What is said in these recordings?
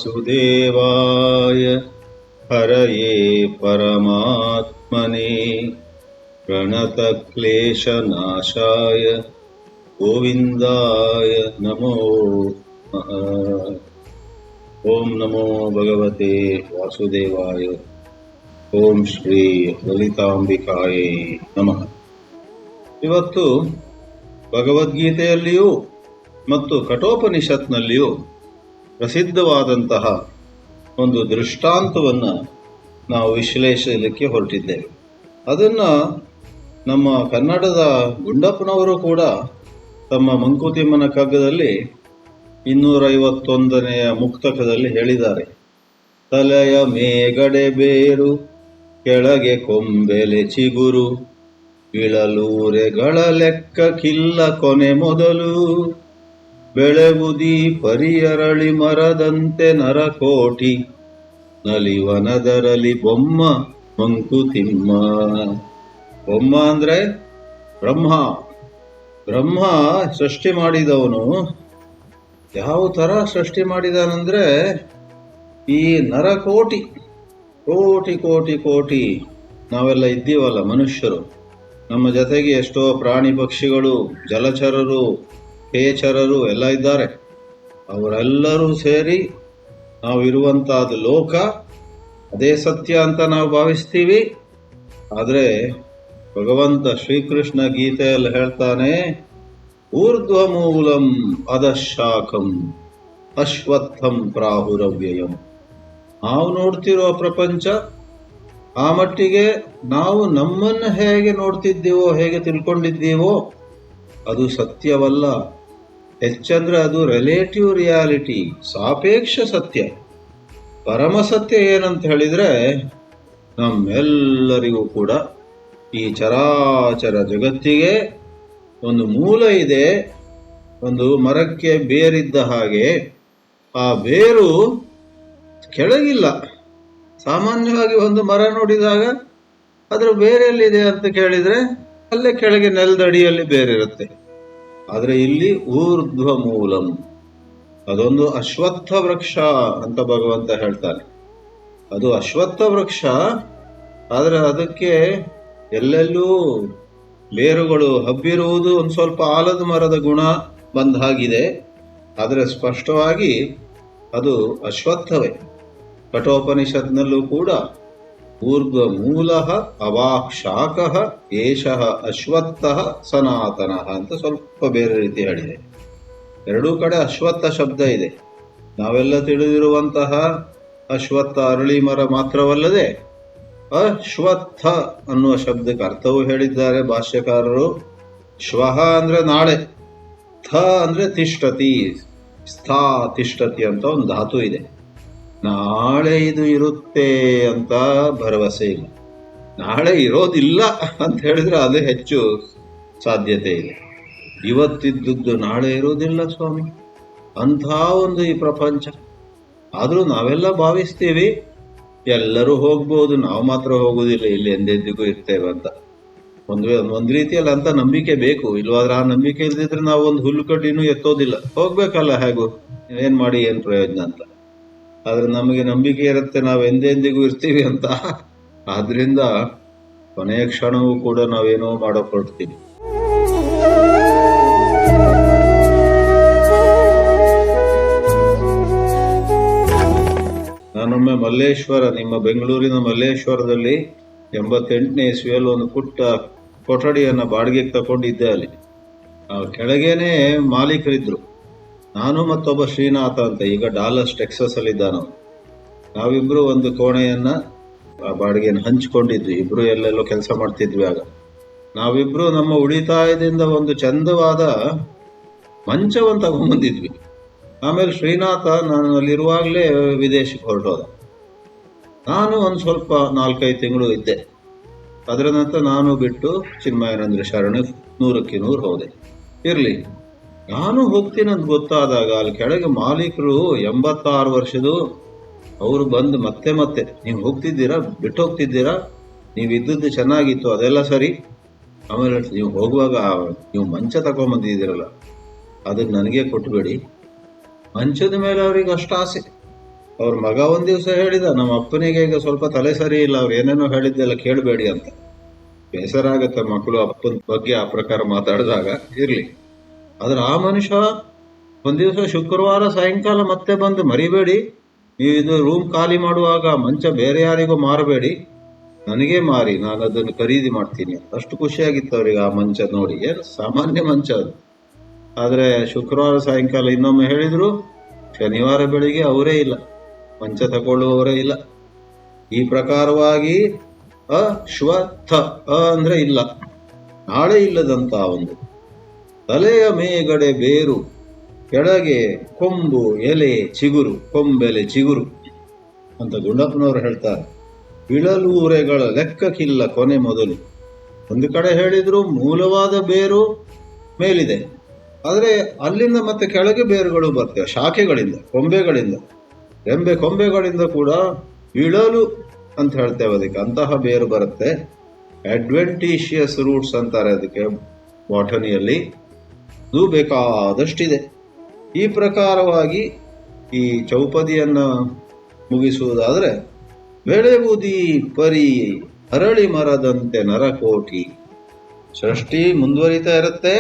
ವಾಸುದೇವಾಯ ಹರಯೇ ಪರಮಾತ್ಮನೇ ಪ್ರಣತಕ್ಲೇಶನಾಶಾಯ ಗೋವಿಂದಾಯ ನಮೋ ನಮಃ. ಓಂ ನಮೋ ಭಗವತೆ ವಾಸುದೇವಾಯ. ಓಂ ಶ್ರೀ ಲಲಿತಾಂಬಿಕಾಯೇ ನಮಃ. ಇವತ್ತು ಭಗವದ್ಗೀತೆಯಲ್ಲಿಯೂ ಮತ್ತು ಕಠೋಪನಿಷತ್ನಲ್ಲಿಯೂ ಪ್ರಸಿದ್ಧವಾದಂತಹ ಒಂದು ದೃಷ್ಟಾಂತವನ್ನು ನಾವು ವಿಶ್ಲೇಷಿಸಲಿಕ್ಕೆ ಹೊರಟಿದ್ದೇವೆ. ಅದನ್ನು ನಮ್ಮ ಕನ್ನಡದ ಗುಂಡಪ್ಪನವರು ಕೂಡ ತಮ್ಮ ಮಂಕುತಿಮ್ಮನ ಕಗ್ಗದಲ್ಲಿ 251ನೇ ಮುಕ್ತಕದಲ್ಲಿ ಹೇಳಿದ್ದಾರೆ. ತಲೆಯ ಮೇಗಡೆ ಬೇರು, ಕೆಳಗೆ ಕೊಂಬೆಲೆ ಚಿಗುರು, ಇಳಲೂರೆಗಳ ಲೆಕ್ಕಕ್ಕಿಲ್ಲ ಕೊನೆ ಮೊದಲು, ಬೆಳೆಬುದಿ ಪರಿಯರಳಿ ಮರದಂತೆ ನರಕೋಟಿ, ನಲಿವನದರಲಿ ಬೊಮ್ಮ ಮಂಕುತಿಮ್ಮ. ಬೊಮ್ಮ ಅಂದ್ರೆ ಬ್ರಹ್ಮ. ಬ್ರಹ್ಮ ಸೃಷ್ಟಿ ಮಾಡಿದವನು ಯಾವ ತರ ಸೃಷ್ಟಿ ಮಾಡಿದಾನಂದ್ರೆ, ಈ ನರಕೋಟಿ, ಕೋಟಿ ಕೋಟಿ ಕೋಟಿ ನಾವೆಲ್ಲ ಇದ್ದೀವಲ್ಲ ಮನುಷ್ಯರು, ನಮ್ಮ ಜೊತೆಗೆ ಎಷ್ಟೋ ಪ್ರಾಣಿ ಪಕ್ಷಿಗಳು, ಜಲಚರರು, ಕೇಚರರು ಎಲ್ಲ ಇದ್ದಾರೆ. ಅವರೆಲ್ಲರೂ ಸೇರಿ ನಾವು ಇರುವಂತಹದ್ದು ಲೋಕ, ಅದೇ ಸತ್ಯ ಅಂತ ನಾವು ಭಾವಿಸ್ತೀವಿ. ಆದರೆ ಭಗವಂತ ಶ್ರೀಕೃಷ್ಣ ಗೀತೆಯಲ್ಲಿ ಹೇಳ್ತಾನೆ, ಊರ್ಧ್ವ ಮೂಲಂ ಅಧಃಶಾಖಂ ಅಶ್ವತ್ಥಂ ಪ್ರಾಹುರವ್ಯಯಂ. ನಾವು ನೋಡ್ತಿರೋ ಪ್ರಪಂಚ ಆ ಮಟ್ಟಿಗೆ ನಾವು ನಮ್ಮನ್ನು ಹೇಗೆ ನೋಡ್ತಿದ್ದೀವೋ, ಹೇಗೆ ತಿಳ್ಕೊಂಡಿದ್ದೀವೋ ಅದು ಸತ್ಯವಲ್ಲ. ಹೆಚ್ಚಂದ್ರೆ ಅದು ರಿಲೇಟಿವ್ ರಿಯಾಲಿಟಿ, ಸಾಪೇಕ್ಷ ಸತ್ಯ. ಪರಮ ಸತ್ಯ ಏನಂತ ಹೇಳಿದ್ರೆ, ನಮ್ಮೆಲ್ಲರಿಗೂ ಕೂಡ ಈ ಚರಾಚರ ಜಗತ್ತಿಗೆ ಒಂದು ಮೂಲ ಇದೆ. ಒಂದು ಮರಕ್ಕೆ ಬೇರಿದ್ದ ಹಾಗೆ ಆ ಬೇರು ಕೆಳಗಿಲ್ಲ. ಸಾಮಾನ್ಯವಾಗಿ ಒಂದು ಮರ ನೋಡಿದಾಗ ಅದರ ಬೇರೆಲ್ಲಿದೆ ಅಂತ ಕೇಳಿದ್ರೆ ಅಲ್ಲೇ ಕೆಳಗೆ ನೆಲದಡಿಯಲ್ಲಿ ಬೇರಿರುತ್ತೆ. ಆದರೆ ಇಲ್ಲಿ ಊರ್ಧ್ವ ಮೂಲಂ, ಅದೊಂದು ಅಶ್ವತ್ಥ ವೃಕ್ಷ ಅಂತ ಭಗವಂತ ಹೇಳ್ತಾನೆ. ಅದು ಅಶ್ವತ್ಥ ವೃಕ್ಷ, ಆದರೆ ಅದಕ್ಕೆ ಎಲ್ಲೆಲ್ಲೂ ಬೇರುಗಳು ಹಬ್ಬಿರುವುದು ಒಂದು ಸ್ವಲ್ಪ ಆಲದ ಮರದ ಗುಣ ಬಂದ ಹಾಗಿದೆ. ಆದರೆ ಸ್ಪಷ್ಟವಾಗಿ ಅದು ಅಶ್ವತ್ಥವೇ. ಕಠೋಪನಿಷತ್ನಲ್ಲೂ ಕೂಡ ಊರ್ಧ್ವ ಮೂಲಃ ಅವಾಕ್ ಶಾಖಃ ಏಷಃ ಅಶ್ವತ್ಥಃ ಸನಾತನಃ ಅಂತ ಸ್ವಲ್ಪ ಬೇರೆ ರೀತಿ ಹೇಳಿದೆ. ಎರಡೂ ಕಡೆ ಅಶ್ವತ್ಥ ಶಬ್ದ ಇದೆ. ನಾವೆಲ್ಲ ತಿಳಿದಿರುವಂತಹ ಅಶ್ವತ್ಥ ಅರಳಿ ಮರ ಮಾತ್ರವಲ್ಲದೆ ಅಶ್ವತ್ಥ ಅನ್ನುವ ಶಬ್ದಕ್ಕೆ ಅರ್ಥವೂ ಹೇಳಿದ್ದಾರೆ ಭಾಷ್ಯಕಾರರು. ಶ್ವಃ ಅಂದ್ರೆ ನಾಳೆ, ಥ ಅಂದ್ರೆ ತಿಷ್ಠತಿ, ಸ್ಥಾ ತಿಷ್ಠತಿ ಅಂತ ಒಂದು ಧಾತು ಇದೆ. ನಾಳೆ ಇದು ಇರುತ್ತೆ ಅಂತ ಭರವಸೆ ಇಲ್ಲ. ನಾಳೆ ಇರೋದಿಲ್ಲ ಅಂತ ಹೇಳಿದ್ರೆ ಅದೇ ಹೆಚ್ಚು ಸಾಧ್ಯತೆ ಇದೆ. ಇವತ್ತಿದ್ದದ್ದು ನಾಳೆ ಇರೋದಿಲ್ಲ ಸ್ವಾಮಿ, ಅಂಥ ಒಂದು ಈ ಪ್ರಪಂಚ. ಆದರೂ ನಾವೆಲ್ಲ ಭಾವಿಸ್ತೀವಿ ಎಲ್ಲರೂ ಹೋಗ್ಬೋದು, ನಾವು ಮಾತ್ರ ಹೋಗುವುದಿಲ್ಲ, ಇಲ್ಲಿ ಎಂದೆಂದಿಗೂ ಇರ್ತೇವೆ ಅಂತ. ಒಂದು ರೀತಿಯಲ್ಲಿ ಅಂತ ನಂಬಿಕೆ ಬೇಕು. ಇಲ್ವಾದ್ರೆ ಆ ನಂಬಿಕೆ ಇಲ್ದಿದ್ರೆ ನಾವು ಒಂದು ಹುಲ್ಲು ಕಡ್ಡಿನೂ ಎತ್ತೋದಿಲ್ಲ. ಹೋಗ್ಬೇಕಲ್ಲ, ಹೇಗೂ ಏನ್ ಮಾಡಿ ಏನ್ ಪ್ರಯೋಜನ ಅಂತ. ಆದ್ರೆ ನಮಗೆ ನಂಬಿಕೆ ಇರುತ್ತೆ ನಾವು ಎಂದೆಂದಿಗೂ ಇರ್ತೀವಿ ಅಂತ. ಆದ್ರಿಂದ ಕೊನೆಯ ಕ್ಷಣವೂ ಕೂಡ ನಾವೇನೋ ಮಾಡೋಕ್ ಹೊರಡ್ತೀವಿ. ನಾನೊಮ್ಮೆ ಮಲ್ಲೇಶ್ವರ, ನಿಮ್ಮ ಬೆಂಗಳೂರಿನ ಮಲ್ಲೇಶ್ವರದಲ್ಲಿ 88ನೇ ಇಸ್ವಿಯಲ್ಲಿ ಒಂದು ಪುಟ್ಟ ಕೊಠಡಿಯನ್ನ ಬಾಡಿಗೆಗೆ ತಗೊಂಡಿದ್ದೆ. ಅಲ್ಲಿ ಕೆಳಗೇನೆ ಮಾಲೀಕರಿದ್ರು. ನಾನು ಮತ್ತೊಬ್ಬ ಶ್ರೀನಾಥ ಅಂತ, ಈಗ ಡಾಲಸ್ ಟೆಕ್ಸಸ್ ಅಲ್ಲಿ ಇದ್ದಾನ. ನಾವಿಬ್ರು ಒಂದು ಕೋಣೆಯನ್ನ ಬಾಡಿಗೆಯನ್ನು ಹಂಚಿಕೊಂಡಿದ್ವಿ. ಇಬ್ರು ಎಲ್ಲೆಲ್ಲೋ ಕೆಲಸ ಮಾಡ್ತಿದ್ವಿ. ಆಗ ನಾವಿಬ್ರು ನಮ್ಮ ಉಳಿತಾಯದಿಂದ ಒಂದು ಚಂದವಾದ ಮಂಚವನ್ನು ತಗೊಂಡ್ಬಂದಿದ್ವಿ. ಆಮೇಲೆ ಶ್ರೀನಾಥ ನಾನು ಅಲ್ಲಿರುವಾಗಲೇ ವಿದೇಶಕ್ಕೆ ಹೊರಟೋದ. ನಾನು ಒಂದು ಸ್ವಲ್ಪ 4-5 ತಿಂಗಳು ಇದ್ದೆ. ಅದರ ನಂತರ ನಾನು ಬಿಟ್ಟು ಚಿನ್ಮಯಾನಂದ್ರ ಶರಣ 100ಕ್ಕೆ 100 ಹೋದೆ. ಇರ್ಲಿ, ನಾನು ಹೋಗ್ತೀನಂತ ಗೊತ್ತಾದಾಗ ಅಲ್ಲಿ ಕೆಳಗೆ ಮಾಲೀಕರು 86 ವರ್ಷದ್ದು ಅವರು ಬಂದು ಮತ್ತೆ ನೀವು ಹೋಗ್ತಿದ್ದೀರಾ, ಬಿಟ್ಟು ಹೋಗ್ತಿದ್ದೀರಾ, ನೀವು ಇದ್ದದ್ದು ಚೆನ್ನಾಗಿತ್ತು, ಅದೆಲ್ಲ ಸರಿ. ಆಮೇಲೆ ನೀವು ಹೋಗುವಾಗ ನೀವು ಮಂಚ ತಗೊಂಬಂದಿದ್ದೀರಲ್ಲ ಅದನ್ನ ನನಗೆ ಕೊಟ್ಬೇಡಿ. ಮಂಚದ ಮೇಲೆ ಅವ್ರಿಗೆ ಅಷ್ಟು ಆಸೆ. ಅವ್ರ ಮಗ ಒಂದ್ ದಿವಸ ಹೇಳಿದ, ನಮ್ಮ ಅಪ್ಪನಿಗೆ ಈಗ ಸ್ವಲ್ಪ ತಲೆ ಸರಿ ಇಲ್ಲ, ಅವ್ರು ಏನೇನೋ ಹೇಳಿದ್ದೆಲ್ಲ ಕೇಳಬೇಡಿ ಅಂತ. ಬೇಸರ ಆಗತ್ತೆ ಮಕ್ಕಳು ಅಪ್ಪನ ಬಗ್ಗೆ ಆ ಪ್ರಕಾರ ಮಾತಾಡಿದಾಗ. ಇರ್ಲಿ. ಆದ್ರೆ ಆ ಮನುಷ್ಯ ಒಂದ್ ದಿವಸ ಶುಕ್ರವಾರ ಸಾಯಂಕಾಲ ಮತ್ತೆ ಬಂದು, ಮರಿಬೇಡಿ, ನೀವು ಇದು ರೂಮ್ ಖಾಲಿ ಮಾಡುವಾಗ ಮಂಚ ಬೇರೆ ಯಾರಿಗೂ ಮಾರಬೇಡಿ, ನನಗೇ ಮಾರಿ, ನಾನು ಅದನ್ನು ಖರೀದಿ ಮಾಡ್ತೀನಿ. ಅಷ್ಟು ಖುಷಿಯಾಗಿತ್ತು ಅವ್ರಿಗೆ ಆ ಮಂಚ ನೋಡಿ. ಏನು ಸಾಮಾನ್ಯ ಮಂಚ ಅದು. ಆದ್ರೆ ಶುಕ್ರವಾರ ಸಾಯಂಕಾಲ ಇನ್ನೊಮ್ಮೆ ಹೇಳಿದ್ರು, ಶನಿವಾರ ಬೆಳಿಗ್ಗೆ ಅವರೇ ಇಲ್ಲ, ಮಂಚ ತಗೊಳ್ಳುವವರೇ ಇಲ್ಲ. ಈ ಪ್ರಕಾರವಾಗಿ ಅಶ್ವತ್ಥ ಅಂದ್ರೆ ಇಲ್ಲ, ನಾಳೆ ಇಲ್ಲದಂತ ಒಂದು ತಲೆಯ ಮೇಗಡೆ ಬೇರು, ಕೆಳಗೆ ಕೊಂಬು ಎಲೆ ಚಿಗುರು, ಕೊಂಬೆಲೆ ಚಿಗುರು ಅಂತ ಗುಂಡಪ್ಪನವರು ಹೇಳ್ತಾರೆ. ಇಳಲೂರೆಗಳ ಲೆಕ್ಕಕ್ಕಿಲ್ಲ ಕೊನೆ ಮೊದಲು. ಒಂದು ಕಡೆ ಹೇಳಿದ್ರು ಮೂಲವಾದ ಬೇರು ಮೇಲಿದೆ, ಆದರೆ ಅಲ್ಲಿಂದ ಮತ್ತೆ ಕೆಳಗೆ ಬೇರುಗಳು ಬರ್ತವೆ, ಶಾಖೆಗಳಿಂದ, ಕೊಂಬೆಗಳಿಂದ, ರೆಂಬೆ ಕೊಂಬೆಗಳಿಂದ ಕೂಡ ಇಳಲು ಅಂತ ಹೇಳ್ತೇವೆ ಅದಕ್ಕೆ, ಅಂತಹ ಬೇರು ಬರುತ್ತೆ. ಅಡ್ವೆಂಟಿಷಿಯಸ್ ರೂಟ್ಸ್ ಅಂತಾರೆ ಅದಕ್ಕೆ ಬಾಟನಿಯಲ್ಲಿ. ಅದು ಬೇಕಾದಷ್ಟಿದೆ. ಈ ಪ್ರಕಾರವಾಗಿ ಈ ಚೌಪದಿಯನ್ನ ಮುಗಿಸುವುದಾದ್ರೆ, ಬೆಳೆವುದಿ ಪರಿ ಅರಳಿ ಮರದಂತೆ ನರಕೋಟಿ. ಸೃಷ್ಟಿ ಮುಂದುವರಿತಾ ಇರುತ್ತೆ.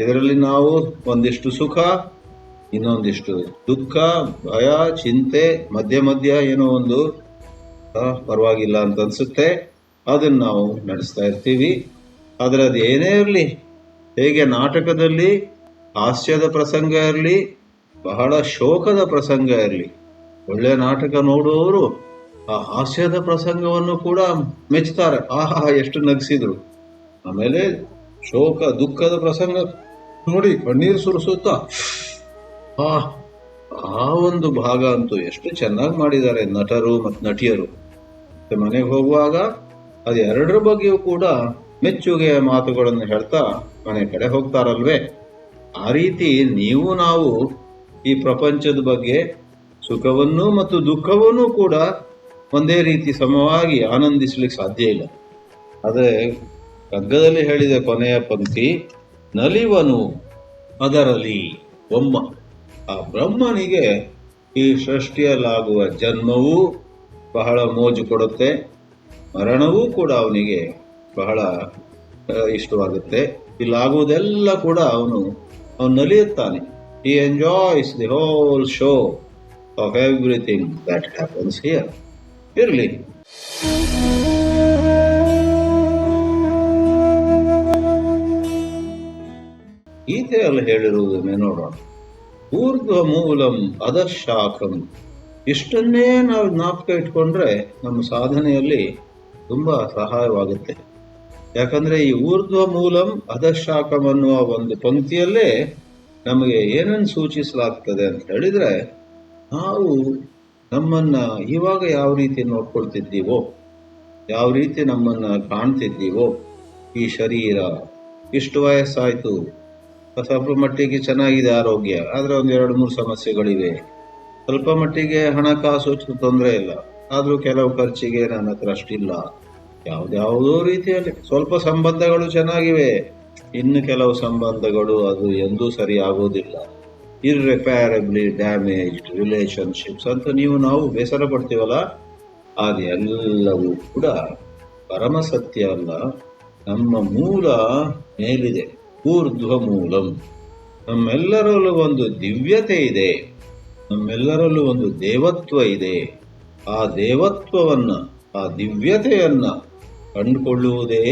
ಇದರಲ್ಲಿ ನಾವು ಒಂದಿಷ್ಟು ಸುಖ, ಇನ್ನೊಂದಿಷ್ಟು ದುಃಖ, ಭಯ, ಚಿಂತೆ, ಮಧ್ಯ ಮಧ್ಯ ಏನೋ ಒಂದು ಪರವಾಗಿಲ್ಲ ಅಂತ ಅನ್ಸುತ್ತೆ, ಅದನ್ನ ನಾವು ನಡೆಸ್ತಾ ಇರ್ತೀವಿ. ಆದ್ರೆ ಅದು ಏನೇ ಇರಲಿ, ಹೇಗೆ ನಾಟಕದಲ್ಲಿ ಹಾಸ್ಯದ ಪ್ರಸಂಗ ಇರಲಿ, ಬಹಳ ಶೋಕದ ಪ್ರಸಂಗ ಇರಲಿ, ಒಳ್ಳೆ ನಾಟಕ ನೋಡುವವರು ಆ ಹಾಸ್ಯದ ಪ್ರಸಂಗವನ್ನು ಕೂಡ ಮೆಚ್ಚುತ್ತಾರೆ. ಆಹಾ ಎಷ್ಟು ನಗಿಸಿದ್ರು. ಆಮೇಲೆ ಶೋಕ ದುಃಖದ ಪ್ರಸಂಗ ನೋಡಿ ಕಣ್ಣೀರು ಸುರಿಸುತ್ತಾ ಆ ಒಂದು ಭಾಗ ಅಂತೂ ಎಷ್ಟು ಚೆನ್ನಾಗಿ ಮಾಡಿದ್ದಾರೆ ನಟರು ಮತ್ತು ನಟಿಯರು. ಮತ್ತೆ ಮನೆಗೆ ಹೋಗುವಾಗ ಅದು ಎರಡರ ಬಗ್ಗೆಯೂ ಕೂಡ ಮೆಚ್ಚುಗೆಯ ಮಾತುಗಳನ್ನು ಹೇಳ್ತಾ ಮನೆ ಕಡೆ ಹೋಗ್ತಾರಲ್ವೇ. ಆ ರೀತಿ ನೀವು ನಾವು ಈ ಪ್ರಪಂಚದ ಬಗ್ಗೆ ಸುಖವನ್ನು ಮತ್ತು ದುಃಖವನ್ನೂ ಕೂಡ ಒಂದೇ ರೀತಿ ಸಮವಾಗಿ ಆನಂದಿಸ್ಲಿಕ್ಕೆ ಸಾಧ್ಯ ಇಲ್ಲ. ಆದರೆ ಕಗ್ಗದಲ್ಲಿ ಹೇಳಿದ ಕೊನೆಯ ಪಂಕ್ತಿ, ನಲಿವನು ಅದರಲ್ಲಿ ಒಮ್ಮ. ಆ ಬ್ರಹ್ಮನಿಗೆ ಈ ಸೃಷ್ಟಿಯಲ್ಲಾಗುವ ಜನ್ಮವೂ ಬಹಳ ಮೋಜು ಕೊಡುತ್ತೆ, ಮರಣವೂ ಕೂಡ ಅವನಿಗೆ ಬಹಳ ಇಷ್ಟವಾಗುತ್ತೆ. ಇಲ್ಲಾಗುವುದೆಲ್ಲ ಕೂಡ ಅವನು ನಲಿಯುತ್ತಾನೆ. He enjoys the whole show of everything that happens here. ಇರಲಿ. ಗೀತೆಯಲ್ಲಿ ಹೇಳಿರುವುದನ್ನೇ ನೋಡೋಣ. ಊರ್ಧ್ವ ಮೂಲಂ ಅಧಃಶಾಖಂ. ಇಷ್ಟನ್ನೇ ನಾವು ಜ್ಞಾಪಕ ಇಟ್ಕೊಂಡ್ರೆ ನಮ್ಮ ಸಾಧನೆಯಲ್ಲಿ ತುಂಬಾ ಸಹಾಯವಾಗುತ್ತೆ. ಯಾಕಂದ್ರೆ ಈ ಊರ್ಧ್ವ ಮೂಲಂ ಅಧಃಶಾಖಂ ಅನ್ನುವ ಒಂದು ಪಂಕ್ತಿಯಲ್ಲೇ ನಮಗೆ ಏನನ್ನು ಸೂಚಿಸಲಾಗ್ತದೆ ಅಂತ ಹೇಳಿದ್ರೆ, ನಾವು ನಮ್ಮನ್ನ ಇವಾಗ ಯಾವ ರೀತಿ ನೋಡ್ಕೊಳ್ತಿದ್ದೀವೋ, ಯಾವ ರೀತಿ ನಮ್ಮನ್ನ ಕಾಣ್ತಿದ್ದೀವೋ, ಈ ಶರೀರ ಇಷ್ಟು ವಯಸ್ಸಾಯ್ತು, ಸ್ವಲ್ಪ ಮಟ್ಟಿಗೆ ಚೆನ್ನಾಗಿದೆ ಆರೋಗ್ಯ, ಆದ್ರೆ ಒಂದು 2-3 ಸಮಸ್ಯೆಗಳಿವೆ, ಸ್ವಲ್ಪ ಮಟ್ಟಿಗೆ ಹಣಕಾಸು ತೊಂದರೆ ಇಲ್ಲ, ಆದ್ರೂ ಕೆಲವು ಖರ್ಚಿಗೆ ನನ್ನ ಹತ್ರ ಅಷ್ಟಿಲ್ಲ, ಯಾವ್ದಾವುದೋ ರೀತಿಯಲ್ಲಿ ಸ್ವಲ್ಪ ಸಂಬಂಧಗಳು ಚೆನ್ನಾಗಿವೆ, ಇನ್ನು ಕೆಲವು ಸಂಬಂಧಗಳು ಅದು ಎಂದೂ ಸರಿ ಆಗೋದಿಲ್ಲ, ಇರ್ರಿಪೇರಬ್ಲಿ ಡ್ಯಾಮೇಜ್ಡ್ ರಿಲೇಶನ್ಶಿಪ್ಸ್ ಅಂತ ನಾವು ಬೇಸರ ಪಡ್ತೀವಲ್ಲ, ಅದೆಲ್ಲವೂ ಕೂಡ ಪರಮ ಸತ್ಯ ಅಲ್ಲ. ನಮ್ಮ ಮೂಲ ಮೇಲಿದೆ, ಊರ್ಧ್ವ ಮೂಲಂ. ನಮ್ಮೆಲ್ಲರಲ್ಲೂ ಒಂದು ದಿವ್ಯತೆ ಇದೆ, ನಮ್ಮೆಲ್ಲರಲ್ಲೂ ಒಂದು ದೇವತ್ವ ಇದೆ. ಆ ದೇವತ್ವವನ್ನ, ಆ ದಿವ್ಯತೆಯನ್ನ ಕಂಡುಕೊಳ್ಳುವುದೇ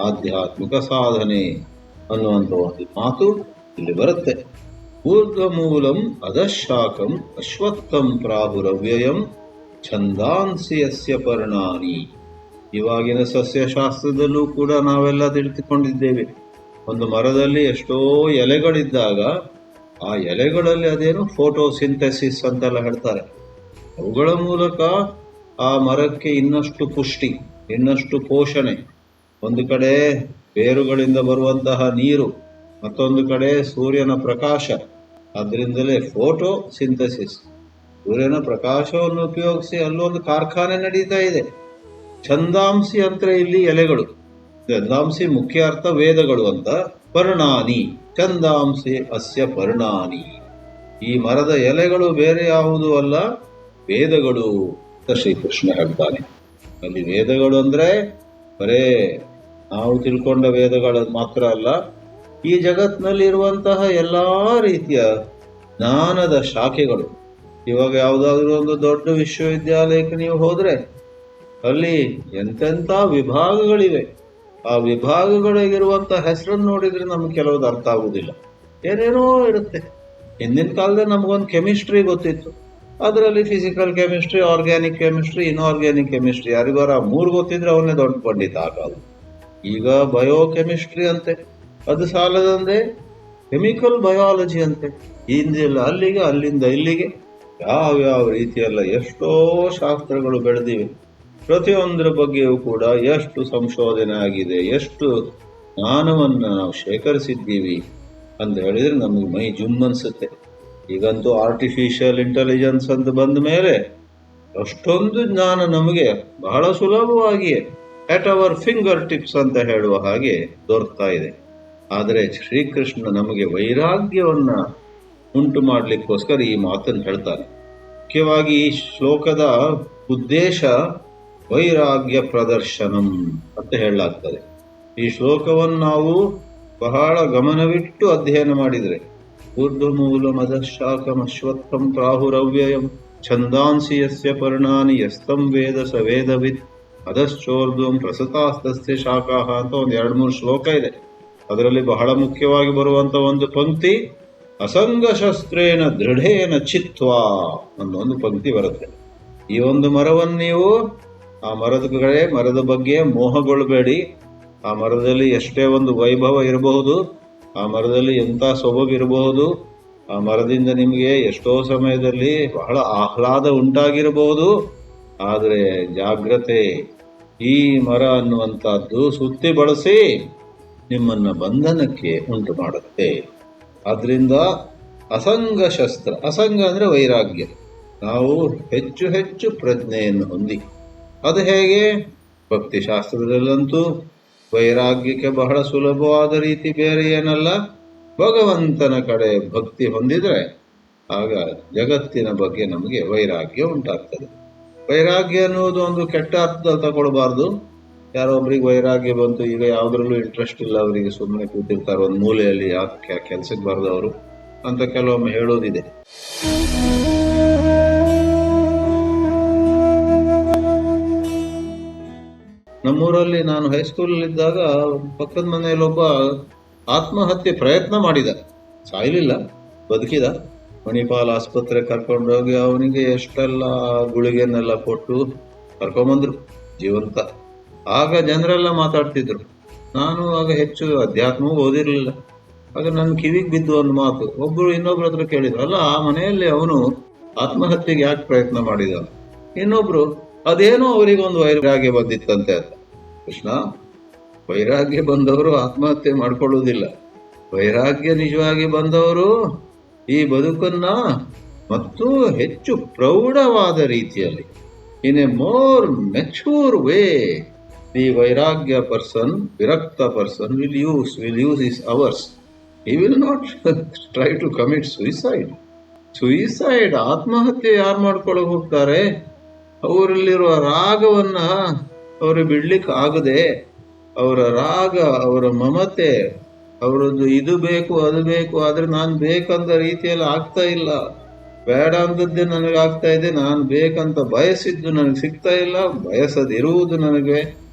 ಆಧ್ಯಾತ್ಮಿಕ ಸಾಧನೆ ಅನ್ನುವಂಥ ಒಂದು ಮಾತು ಇಲ್ಲಿ ಬರುತ್ತೆ. ಊರ್ಧ್ವ ಮೂಲಂ ಅಧಃಶಾಖಂ ಅಶ್ವತ್ಥಂ ಪ್ರಾಹುರವ್ಯಯಂ ಛಂದಾಂಸಿ ಯಸ್ಯ ಪರ್ಣಾನಿ. ಇವಾಗಿನ ಸಸ್ಯಶಾಸ್ತ್ರದಲ್ಲೂ ಕೂಡ ನಾವೆಲ್ಲ ತಿಳಿದುಕೊಂಡಿದ್ದೇವೆ, ಒಂದು ಮರದಲ್ಲಿ ಎಷ್ಟೋ ಎಲೆಗಳಿದ್ದಾಗ ಆ ಎಲೆಗಳಲ್ಲಿ ಅದೇನು ಫೋಟೋಸಿಂಥೆಸಿಸ್ ಅಂತೆಲ್ಲ ಹೇಳ್ತಾರೆ. ಅವುಗಳ ಮೂಲಕ ಆ ಮರಕ್ಕೆ ಇನ್ನಷ್ಟು ಪುಷ್ಟಿ, ಇನ್ನಷ್ಟು ಪೋಷಣೆ. ಒಂದು ಕಡೆ ಬೇರುಗಳಿಂದ ಬರುವಂತಹ ನೀರು, ಮತ್ತೊಂದು ಕಡೆ ಸೂರ್ಯನ ಪ್ರಕಾಶ. ಅದರಿಂದಲೇ ಫೋಟೋ ಸಿಂಥಸಿಸ್, ಸೂರ್ಯನ ಪ್ರಕಾಶವನ್ನು ಉಪಯೋಗಿಸಿ ಅಲ್ಲೊಂದು ಕಾರ್ಖಾನೆ ನಡೀತಾ ಇದೆ. ಛಂದಾಂಸಿ ಅಂದ್ರೆ ಇಲ್ಲಿ ಎಲೆಗಳು, ಛಂದಾಂಸಿ ಮುಖ್ಯ ಅರ್ಥ ವೇದಗಳು ಅಂತ. ಪರ್ಣಾನಿ ಛಂದಾಂಸಿ ಅಸ್ಯ ಪರ್ಣಾನಿ. ಈ ಮರದ ಎಲೆಗಳು ಬೇರೆ ಯಾವುದೂ ಅಲ್ಲ, ವೇದಗಳು ಅಂತ ಶ್ರೀಕೃಷ್ಣ ಹೇಳ್ತಾನೆ. ಅಲ್ಲಿ ವೇದಗಳು ಅಂದ್ರೆ ಬರೇ ನಾವು ತಿಳ್ಕೊಂಡ ವೇದಗಳು ಮಾತ್ರ ಅಲ್ಲ, ಈ ಜಗತ್ತಿನಲ್ಲಿ ಇರುವಂತಹ ಎಲ್ಲಾ ರೀತಿಯ ಜ್ಞಾನದ ಶಾಖೆಗಳು. ಇವಾಗ ಯಾವುದಾದ್ರೂ ಒಂದು ದೊಡ್ಡ ವಿಶ್ವವಿದ್ಯಾಲಯಕ್ಕೆ ನೀವು ಹೋದ್ರೆ ಅಲ್ಲಿ ಎಂತೆಂಥ ವಿಭಾಗಗಳಿವೆ. ಆ ವಿಭಾಗಗಳಿಗಿರುವಂತಹ ಹೆಸರನ್ನು ನೋಡಿದ್ರೆ ನಮ್ಗೆ ಕೆಲವ್ದು ಅರ್ಥ ಆಗುವುದಿಲ್ಲ, ಏನೇನೋ ಇರುತ್ತೆ. ಹಿಂದಿನ ಕಾಲದಲ್ಲಿ ನಮಗೊಂದು ಕೆಮಿಸ್ಟ್ರಿ ಗೊತ್ತಿತ್ತು, ಅದರಲ್ಲಿ physical chemistry, organic chemistry, inorganic chemistry, ಯಾರಿಗಾರ ಮೂರು ಗೊತ್ತಿದ್ರೆ ಅವನ್ನೇ ದೊಡ್ಡ ಪಂಡಿತ ಆಗೋದು. ಈಗ ಬಯೋ ಕೆಮಿಸ್ಟ್ರಿ ಅಂತೆ, ಅದು ಸಾಲದಂದೆ ಕೆಮಿಕಲ್ ಬಯಾಲಜಿ ಅಂತೆ. ಇಂದಿಲ್ಲ ಅಲ್ಲಿಗೆ, ಅಲ್ಲಿಂದ ಇಲ್ಲಿಗೆ ಯಾವ್ಯಾವ ರೀತಿಯಲ್ಲ ಎಷ್ಟೋ ಶಾಸ್ತ್ರಗಳು ಬೆಳೆದಿವೆ. ಪ್ರತಿಯೊಂದರ ಬಗ್ಗೆಯೂ ಕೂಡ ಎಷ್ಟು ಸಂಶೋಧನೆ ಆಗಿದೆ, ಎಷ್ಟು ಜ್ಞಾನವನ್ನು ನಾವು ಶೇಖರಿಸಿದ್ದೀವಿ ಅಂತ ಹೇಳಿದ್ರೆ ನಮಗೆ ಮೈ ಜುಮ್ ಅನ್ಸುತ್ತೆ. ಈಗಂತೂ ಆರ್ಟಿಫಿಷಿಯಲ್ ಇಂಟೆಲಿಜೆನ್ಸ್ ಅಂತ ಬಂದ ಮೇಲೆ ಅಷ್ಟೊಂದು ಜ್ಞಾನ ನಮಗೆ ಬಹಳ ಸುಲಭವಾಗಿಯೇ ಅಟ್ ಅವರ್ ಫಿಂಗರ್ ಟಿಪ್ಸ್ ಅಂತ ಹೇಳುವ ಹಾಗೆ ದೊರಕ್ತಾ ಇದೆ. ಆದರೆ ಶ್ರೀಕೃಷ್ಣ ನಮಗೆ ವೈರಾಗ್ಯವನ್ನ ಉಂಟು ಮಾಡಲಿಕ್ಕೋಸ್ಕರ ಈ ಮಾತನ್ನು ಹೇಳ್ತಾನೆ. ಮುಖ್ಯವಾಗಿ ಈ ಶ್ಲೋಕದ ಉದ್ದೇಶ ವೈರಾಗ್ಯ ಪ್ರದರ್ಶನಂ ಅಂತ ಹೇಳಲಾಗ್ತದೆ. ಈ ಶ್ಲೋಕವನ್ನು ನಾವು ಬಹಳ ಗಮನವಿಟ್ಟು ಅಧ್ಯಯನ ಮಾಡಿದರೆ ಊರ್ಧ್ವಮೂಲ ಮದಶಾಖಂ ಅಶ್ವತ್ಥಂ ಪ್ರಾಹುರವ್ಯಯಂ ಛಂದಾಂಸಿ ಯಸ್ಯ ಪರ್ಣಾನಿ ಯಸ್ತಂ ವೇದ ಸ ವೇದವಿತ್ ಅಧಶ್ಚೋರ್ಧ್ವಂ ಪ್ರಸತಾಸ್ತಸ್ಯ ಶಾಖಾಹ ಅಂತ ಒಂದು 2-3 ಶ್ಲೋಕ ಇದೆ. ಅದರಲ್ಲಿ ಬಹಳ ಮುಖ್ಯವಾಗಿ ಬರುವಂತ ಒಂದು ಪಂಕ್ತಿ ಅಸಂಗ ಶಸ್ತ್ರೇನ ದೃಢೇನ ಚಿತ್ವಾ ಅನ್ನೋ ಒಂದು ಪಂಕ್ತಿ ಬರುತ್ತೆ. ಈ ಒಂದು ಮರವನ್ನು ನೀವು ಆ ಮರದ ಬಗ್ಗೆ ಮೋಹಗೊಳ್ಳಬೇಡಿ. ಆ ಮರದಲ್ಲಿ ಎಷ್ಟೇ ಒಂದು ವೈಭವ ಇರಬಹುದು, ಆ ಮರದಲ್ಲಿ ಎಂಥ ಸೊಬಗಿರಬಹುದು, ಆ ಮರದಿಂದ ನಿಮಗೆ ಎಷ್ಟೋ ಸಮಯದಲ್ಲಿ ಬಹಳ ಆಹ್ಲಾದ ಉಂಟಾಗಿರಬಹುದು. ಆದರೆ ಜಾಗ್ರತೆ, ಈ ಮರ ಅನ್ನುವಂಥದ್ದು ಸುತ್ತಿ ಬಳಸಿ ನಿಮ್ಮನ್ನ ಬಂಧನಕ್ಕೆ ಉಂಟು ಮಾಡುತ್ತೆ. ಆದ್ರಿಂದ ಅಸಂಗ ಶಸ್ತ್ರ, ಅಸಂಗ ಅಂದ್ರೆ ವೈರಾಗ್ಯ, ನಾವು ಹೆಚ್ಚು ಹೆಚ್ಚು ಪ್ರಜ್ಞೆಯನ್ನು ಹೊಂದಿ. ಅದು ಹೇಗೆ? ಭಕ್ತಿ ಶಾಸ್ತ್ರದಲ್ಲಂತೂ ವೈರಾಗ್ಯಕ್ಕೆ ಬಹಳ ಸುಲಭವಾದ ರೀತಿ ಬೇರೆ ಏನಲ್ಲ, ಭಗವಂತನ ಕಡೆ ಭಕ್ತಿ ಹೊಂದಿದ್ರೆ ಆಗ ಜಗತ್ತಿನ ಬಗ್ಗೆ ನಮಗೆ ವೈರಾಗ್ಯ ಉಂಟಾಗ್ತದೆ. ವೈರಾಗ್ಯ ಅನ್ನೋದು ಒಂದು ಕೆಟ್ಟ ಅರ್ಥದಲ್ಲಿ ತಗೊಳ್ಬಾರ್ದು. ಯಾರೋ ಒಬ್ರಿಗೆ ವೈರಾಗ್ಯ ಬಂತು, ಈಗ ಯಾವುದ್ರಲ್ಲೂ ಇಂಟ್ರೆಸ್ಟ್ ಇಲ್ಲ ಅವರಿಗೆ, ಸುಮ್ಮನೆ ಕೂತಿರ್ತಾರೆ ಒಂದು ಮೂಲೆಯಲ್ಲಿ, ಯಾಕೆ ಕೆಲ್ಸಕ್ಕೆ ಬರೆದವರು ಅಂತ ಕೆಲವೊಮ್ಮೆ ಹೇಳೋದಿದೆ. ನಮ್ಮೂರಲ್ಲಿ ನಾನು ಹೈಸ್ಕೂಲಲ್ಲಿದ್ದಾಗ ಪಕ್ಕದ ಮನೆಯಲ್ಲಿ ಒಬ್ಬ ಆತ್ಮಹತ್ಯೆ ಪ್ರಯತ್ನ ಮಾಡಿದ, ಸಾಯ್ಲಿಲ್ಲ, ಬದುಕಿದ. ಮಣಿಪಾಲ್ ಆಸ್ಪತ್ರೆ ಕರ್ಕೊಂಡೋಗಿ ಅವನಿಗೆ ಎಷ್ಟೆಲ್ಲ ಗುಳಿಗೆನೆಲ್ಲ ಕೊಟ್ಟು ಕರ್ಕೊಂಬಂದ್ರು ಜೀವಂತ. ಆಗ ಜನರೆಲ್ಲ ಮಾತಾಡ್ತಿದ್ರು. ನಾನು ಆಗ ಹೆಚ್ಚು ಅಧ್ಯಾತ್ಮವೂ ಓದಿರ್ಲಿಲ್ಲ. ಆಗ ನನ್ನ ಕಿವಿಗೆ ಬಿದ್ದು ಒಂದು ಮಾತು, ಒಬ್ರು ಇನ್ನೊಬ್ರ ಹತ್ರ ಕೇಳಿದ್ರು, ಅಲ್ಲ ಆ ಮನೆಯಲ್ಲಿ ಅವನು ಆತ್ಮಹತ್ಯೆಗೆ ಯಾಕೆ ಪ್ರಯತ್ನ ಮಾಡಿದ? ಇನ್ನೊಬ್ರು, ಅದೇನೋ ಅವರಿಗೊಂದು ವೈರಾಗ್ಯ ಬಂದಿತ್ತಂತೆ ಅಂತ. ಕೃಷ್ಣ, ವೈರಾಗ್ಯ ಬಂದವರು ಆತ್ಮಹತ್ಯೆ ಮಾಡ್ಕೊಳ್ಳುವುದಿಲ್ಲ. ವೈರಾಗ್ಯ ನಿಜವಾಗಿ ಬಂದವರು ಈ ಬದುಕನ್ನ ಮತ್ತು ಹೆಚ್ಚು ಪ್ರೌಢವಾದ ರೀತಿಯಲ್ಲಿ, in a more mature way, the ವೈರಾಗ್ಯ ಪರ್ಸನ್, ವಿರಕ್ತ person will use his hours. He will not try to commit suicide. ಆತ್ಮಹತ್ಯೆ ಯಾರು ಮಾಡ್ಕೊಳ್ಳೋಕೆ ಹೋಗ್ತಾರೆ? ಅವರಲ್ಲಿರುವ ರಾಗವನ್ನ ಅವರು ಬಿಡ್ಲಿಕ್ಕೆ ಆಗದೆ, ಅವರ ರಾಗ, ಅವರ ಮಮತೆ, ಅವರದ್ದು ಇದು ಬೇಕು ಅದು ಬೇಕು, ಆದ್ರೆ ನಾನು ಬೇಕಂತ ರೀತಿಯಲ್ಲಿ ಆಗ್ತಾ ಇಲ್ಲ, ಬೇಡ ಅಂದದ್ದೇ ನನಗೆ ಆಗ್ತಾ ಇದೆ, ನಾನು ಬೇಕಂತ ಬಯಸಿದ್ದು ನನಗೆ ಸಿಗ್ತಾ ಇಲ್ಲ, ಬಯಸದಿರುವುದು ನನಗೆ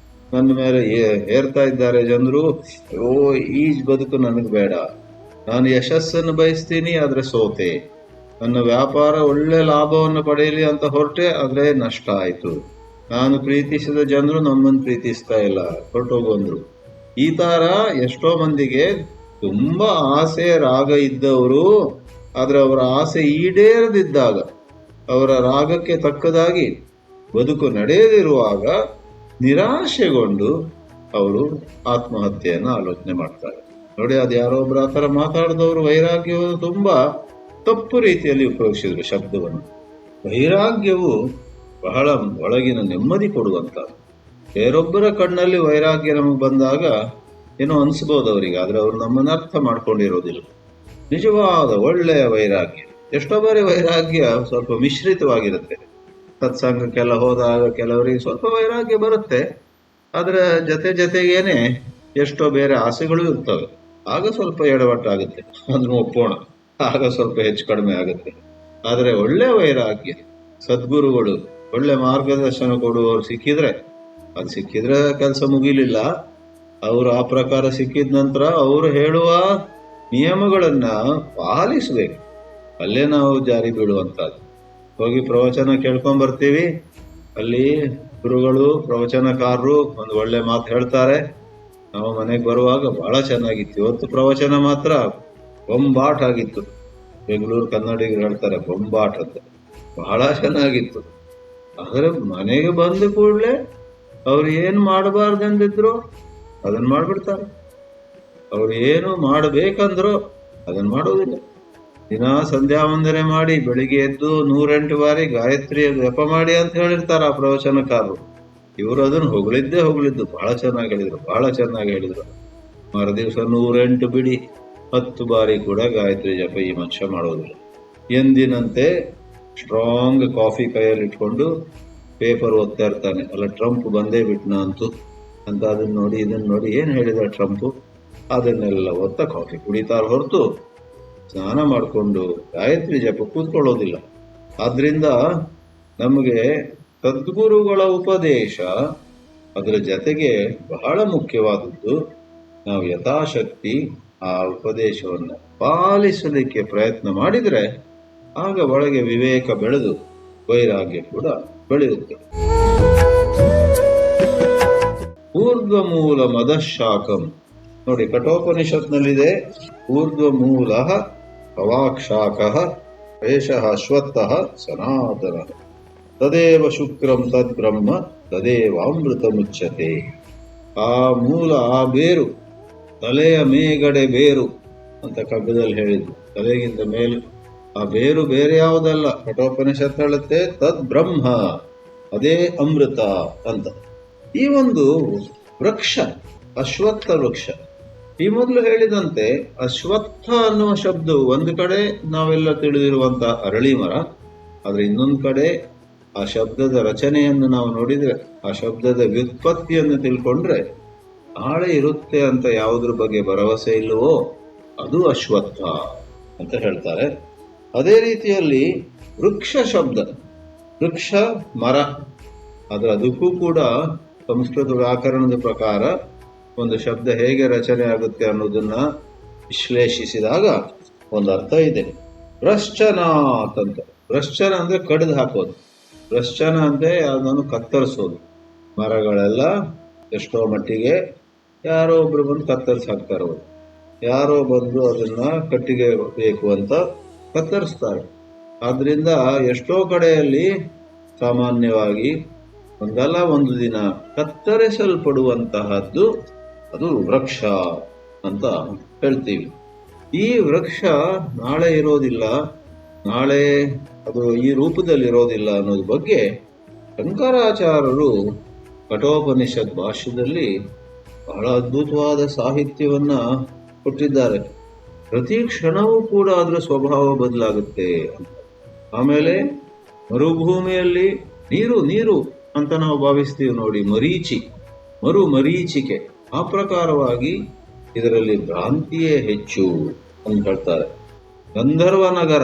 ನನ್ನ ಮೇಲೆ ಹೇರ್ತಾ ಇದ್ದಾರೆ ಜನರು. ಈ ಬದುಕು ನನಗೆ ಬೇಡ, ನಾನು ಯಶಸ್ಸನ್ನು ಬಯಸ್ತೀನಿ ಆದ್ರೆ ಸೋತೆ, ನನ್ನ ವ್ಯಾಪಾರ ಒಳ್ಳೆ ಲಾಭವನ್ನು ಪಡೆಯಲಿ ಅಂತ ಹೊರಟೆ ಆದ್ರೆ ನಷ್ಟ ಆಯ್ತು, ನಾನು ಪ್ರೀತಿಸಿದ ಜನರು ನಮ್ಮನ್ನು ಪ್ರೀತಿಸ್ತಾ ಇಲ್ಲ, ಹೊರಟೋಗಂದ್ರು. ಈ ತರ ಎಷ್ಟೋ ಮಂದಿಗೆ ತುಂಬಾ ಆಸೆ ರಾಗ ಇದ್ದವರು, ಆದ್ರೆ ಅವರ ಆಸೆ ಈಡೇರದಿದ್ದಾಗ, ಅವರ ರಾಗಕ್ಕೆ ತಕ್ಕದಾಗಿ ಬದುಕು ನಡೆಯದಿರುವಾಗ ನಿರಾಶೆಗೊಂಡು ಅವರು ಆತ್ಮಹತ್ಯೆಯನ್ನು ಆಲೋಚನೆ ಮಾಡ್ತಾರೆ. ನೋಡಿ, ಅದು ಯಾರೊಬ್ರು ಆ ಥರ ಮಾತಾಡಿದವರು ವೈರಾಗ್ಯವನ್ನು ತುಂಬಾ ತಪ್ಪು ರೀತಿಯಲ್ಲಿ ಉಪಯೋಗಿಸಿದ್ರು ಶಬ್ದವನ್ನು. ವೈರಾಗ್ಯವು ಬಹಳ ಒಳಗಿನ ನೆಮ್ಮದಿ ಕೊಡುವಂತ. ಬೇರೊಬ್ಬರ ಕಣ್ಣಲ್ಲಿ ವೈರಾಗ್ಯ ನಮಗೆ ಬಂದಾಗ ಏನೋ ಅನ್ಸ್ಬೋದು ಅವರಿಗೆ, ಆದ್ರೆ ಅವರು ನಮ್ಮನ್ನ ಅರ್ಥ ಮಾಡ್ಕೊಂಡಿರೋದಿಲ್ಲ. ನಿಜವಾದ ಒಳ್ಳೆಯ ವೈರಾಗ್ಯ, ಎಷ್ಟೋ ಬಾರಿ ವೈರಾಗ್ಯ ಸ್ವಲ್ಪ ಮಿಶ್ರಿತವಾಗಿರುತ್ತೆ. ಸತ್ಸಂಗಕ್ಕೆಲ್ಲ ಹೋದಾಗ ಕೆಲವರಿಗೆ ಸ್ವಲ್ಪ ವೈರಾಗ್ಯ ಬರುತ್ತೆ. ಆದರೆ ಜೊತೆಗೇನೆ ಎಷ್ಟೋ ಬೇರೆ ಆಸೆಗಳು ಇರ್ತವೆ. ಆಗ ಸ್ವಲ್ಪ ಎಡವಟ್ಟಾಗುತ್ತೆ, ಅದನ್ನು ಒಪ್ಪೋಣ. ಆಗ ಸ್ವಲ್ಪ ಹೆಚ್ಚು ಕಡಿಮೆ ಆಗುತ್ತೆ. ಆದರೆ ಒಳ್ಳೆ ವೈರಾಗ್ಯ, ಸದ್ಗುರುಗಳು ಒಳ್ಳೆ ಮಾರ್ಗದರ್ಶನ ಕೊಡುವವರು ಸಿಕ್ಕಿದ್ರೆ, ಅದು ಸಿಕ್ಕಿದ್ರೆ ಕೆಲಸ ಮುಗಿಲಿಲ್ಲ. ಅವರು ಆ ಪ್ರಕಾರ ಸಿಕ್ಕಿದ ನಂತರ ಅವರು ಹೇಳುವ ನಿಯಮಗಳನ್ನ ಪಾಲಿಸಬೇಕು. ಅಲ್ಲೇ ನಾವು ಜಾರಿ ಬೀಳುವಂತಹದ್ದು. ಹೋಗಿ ಪ್ರವಚನ ಕೇಳ್ಕೊಂಡ್ ಬರ್ತೀವಿ, ಅಲ್ಲಿ ಗುರುಗಳು ಪ್ರವಚನಕಾರರು ಒಂದು ಒಳ್ಳೆ ಮಾತು ಹೇಳ್ತಾರೆ, ನಾವು ಮನೆಗೆ ಬರುವಾಗ ಬಹಳ ಚೆನ್ನಾಗಿತ್ತು. ಇವತ್ತು ಪ್ರವಚನ ಮಾತ್ರ ಬೊಂಬಾಟ್ ಆಗಿತ್ತು. ಬೆಂಗಳೂರು ಕನ್ನಡಿಗರು ಹೇಳ್ತಾರೆ ಬೊಂಬಾಟ್ ಅಂತ, ಬಹಳ ಚೆನ್ನಾಗಿತ್ತು. ಆದರೆ ಮನೆಗೆ ಬಂದ ಕೂಡಲೇ ಅವ್ರು ಏನು ಮಾಡಬಾರ್ದಂದಿದ್ರು ಅದನ್ನ ಮಾಡ್ಬಿಡ್ತಾರೆ. ಅವ್ರು ಏನು ಮಾಡಬೇಕಂದ್ರೋ ಅದನ್ನ ಮಾಡೋದಿಲ್ಲ. ದಿನ ಸಂಧ್ಯಾ ವಂದನೆ ಮಾಡಿ ಬೆಳಿಗ್ಗೆ ಎದ್ದು 108 ಬಾರಿ ಗಾಯತ್ರಿ ಜಪ ಮಾಡಿ ಅಂತ ಹೇಳಿರ್ತಾರ ಆ ಪ್ರವಚನಕಾರರು. ಇವರು ಅದನ್ನು ಹೊಗಳಿದ್ದು ಬಹಳ ಚೆನ್ನಾಗಿ ಹೇಳಿದ್ರು. ಮರುದಿವಸ 108 ಬಿಡಿ 10 ಬಾರಿ ಕೂಡ ಗಾಯತ್ರಿ ಜಪ ಈ ಮನುಷ್ಯ ಮಾಡೋದಿಲ್ಲ. ಎಂದಿನಂತೆ ಸ್ಟ್ರಾಂಗ್ ಕಾಫಿ ಕೈಯಲ್ಲಿ ಇಟ್ಕೊಂಡು ಪೇಪರ್ ಓದ್ತಾ ಇರ್ತಾನೆ. ಅಲ್ಲ, ಟ್ರಂಪ್ ಬಂದೇ ಬಿಟ್ನ ಅಂತ ಅದನ್ನ ನೋಡಿ ಇದನ್ನ ನೋಡಿ ಏನ್ ಹೇಳಿದ ಟ್ರಂಪ್, ಅದನ್ನೆಲ್ಲ ಓದ್ತಾ ಕಾಫಿ ಕುಡಿತಾರ ಹೊರತು ಸ್ನಾನ ಮಾಡಿಕೊಂಡು ಗಾಯತ್ರಿ ಜಪ ಕೂತ್ಕೊಳ್ಳೋದಿಲ್ಲ. ಆದ್ರಿಂದ ನಮಗೆ ಸದ್ಗುರುಗಳ ಉಪದೇಶ ಅದರ ಜೊತೆಗೆ ಬಹಳ ಮುಖ್ಯವಾದದ್ದು. ನಾವು ಯಥಾಶಕ್ತಿ ಆ ಉಪದೇಶವನ್ನು ಪಾಲಿಸಲಿಕ್ಕೆ ಪ್ರಯತ್ನ ಮಾಡಿದರೆ ಆಗ ಒಳಗೆ ವಿವೇಕ ಬೆಳೆದು ವೈರಾಗ್ಯ ಕೂಡ ಬೆಳೆಯುತ್ತೆ. ಊರ್ಧ್ವಮೂಲ ಮದಶಾಖಂ ನೋಡಿ, ಕಠೋಪನಿಷತ್ನಲ್ಲಿದೆ. ಊರ್ಧ್ವಮೂಲ ಪವಾಕ್ಷಾಖಃ ಏಷಃ ಅಶ್ವತ್ಥಃ ಸನಾತನಃ ತದೇವ ಶುಕ್ರಂ ತದ್ಬ್ರಹ್ಮ ತದೇವಾಮೃತ ಮುಚ್ಯತೆ. ಆ ಮೂಲ, ಆ ಬೇರು, ತಲೆಯ ಮೇಗಡೆ ಬೇರು ಅಂತ ಕಗ್ಗದಲ್ಲಿ ಹೇಳಿದ್ರು. ತಲೆಗಿಂತ ಮೇಲೆ ಆ ಬೇರು ಬೇರೆ ಯಾವುದಲ್ಲ. ಕಠೋಪನಿಷತ್ ಹೇಳುತ್ತೆ ತದ್ ಬ್ರಹ್ಮ, ಅದೇ ಅಮೃತ ಅಂತ. ಈ ಒಂದು ವೃಕ್ಷ, ಅಶ್ವತ್ಥ ವೃಕ್ಷ, ಈ ಮೊದಲು ಹೇಳಿದಂತೆ ಅಶ್ವತ್ಥ ಅನ್ನುವ ಶಬ್ದವು ಒಂದು ಕಡೆ ನಾವೆಲ್ಲ ತಿಳಿದಿರುವಂತಹ ಅರಳಿ ಮರ, ಆದ್ರೆ ಇನ್ನೊಂದು ಕಡೆ ಆ ಶಬ್ದದ ರಚನೆಯನ್ನು ನಾವು ನೋಡಿದ್ರೆ, ಆ ಶಬ್ದದ ವ್ಯುತ್ಪತ್ತಿಯನ್ನು ತಿಳ್ಕೊಂಡ್ರೆ ನಾಳೆ ಇರುತ್ತೆ ಅಂತ ಯಾವುದ್ರ ಬಗ್ಗೆ ಭರವಸೆ ಇಲ್ಲವೋ ಅದು ಅಶ್ವತ್ಥ ಅಂತ ಹೇಳ್ತಾರೆ. ಅದೇ ರೀತಿಯಲ್ಲಿ ವೃಕ್ಷ ಶಬ್ದ, ವೃಕ್ಷ ಮರ, ಅದಕ್ಕೂ ಕೂಡ ಸಂಸ್ಕೃತ ವ್ಯಾಕರಣದ ಪ್ರಕಾರ ಒಂದು ಶಬ್ದ ಹೇಗೆ ರಚನೆ ಆಗುತ್ತೆ ಅನ್ನೋದನ್ನ ವಿಶ್ಲೇಷಿಸಿದಾಗ ಒಂದು ಅರ್ಥ ಇದೆ. ಭ್ರಶ್ಚನಾತ್ ಅಂತ. ಭ್ರಶ್ಚನ ಅಂದ್ರೆ ಕಡಿದು ಹಾಕೋದು, ಭ್ರಶ್ಚನ ಅಂದ್ರೆ ಅದನ್ನು ಕತ್ತರಿಸೋದು. ಮರಗಳೆಲ್ಲ ಎಷ್ಟೋ ಮಟ್ಟಿಗೆ ಯಾರೋ ಒಬ್ರು ಬಂದು ಕತ್ತರಿಸಿ ಹಾಕ್ತಾರೆ. ಅವರು ಯಾರೋ ಬಂದು ಅದನ್ನ ಕಟ್ಟಿಗೆ ಬೇಕು ಅಂತ ಕತ್ತರಿಸ್ತಾರೆ. ಆದ್ರಿಂದ ಎಷ್ಟೋ ಕಡೆಯಲ್ಲಿ ಸಾಮಾನ್ಯವಾಗಿ ಒಂದಲ್ಲ ಒಂದು ದಿನ ಕತ್ತರಿಸಲ್ಪಡುವಂತಹದ್ದು ಅದು ವೃಕ್ಷ ಅಂತ ಹೇಳ್ತೀವಿ. ಈ ವೃಕ್ಷ ನಾಳೆ ಇರೋದಿಲ್ಲ, ನಾಳೆ ಅದು ಈ ರೂಪದಲ್ಲಿ ಇರೋದಿಲ್ಲ ಅನ್ನೋದ್ರ ಬಗ್ಗೆ ಶಂಕರಾಚಾರ್ಯರು ಕಠೋಪನಿಷತ್ ಭಾಷ್ಯದಲ್ಲಿ ಬಹಳ ಅದ್ಭುತವಾದ ಸಾಹಿತ್ಯವನ್ನ ಕೊಟ್ಟಿದ್ದಾರೆ. ಪ್ರತಿ ಕ್ಷಣವೂ ಕೂಡ ಅದರ ಸ್ವಭಾವ ಬದಲಾಗುತ್ತೆ ಅಂತ. ಆಮೇಲೆ ಮರುಭೂಮಿಯಲ್ಲಿ ನೀರು ಅಂತ ನಾವು ಭಾವಿಸ್ತೀವಿ ನೋಡಿ, ಮರೀಚಿಕೆ, ಆ ಪ್ರಕಾರವಾಗಿ ಇದರಲ್ಲಿ ಭ್ರಾಂತಿಯೇ ಹೆಚ್ಚು ಅಂತ ಹೇಳ್ತಾರೆ. ಗಂಧರ್ವ ನಗರ,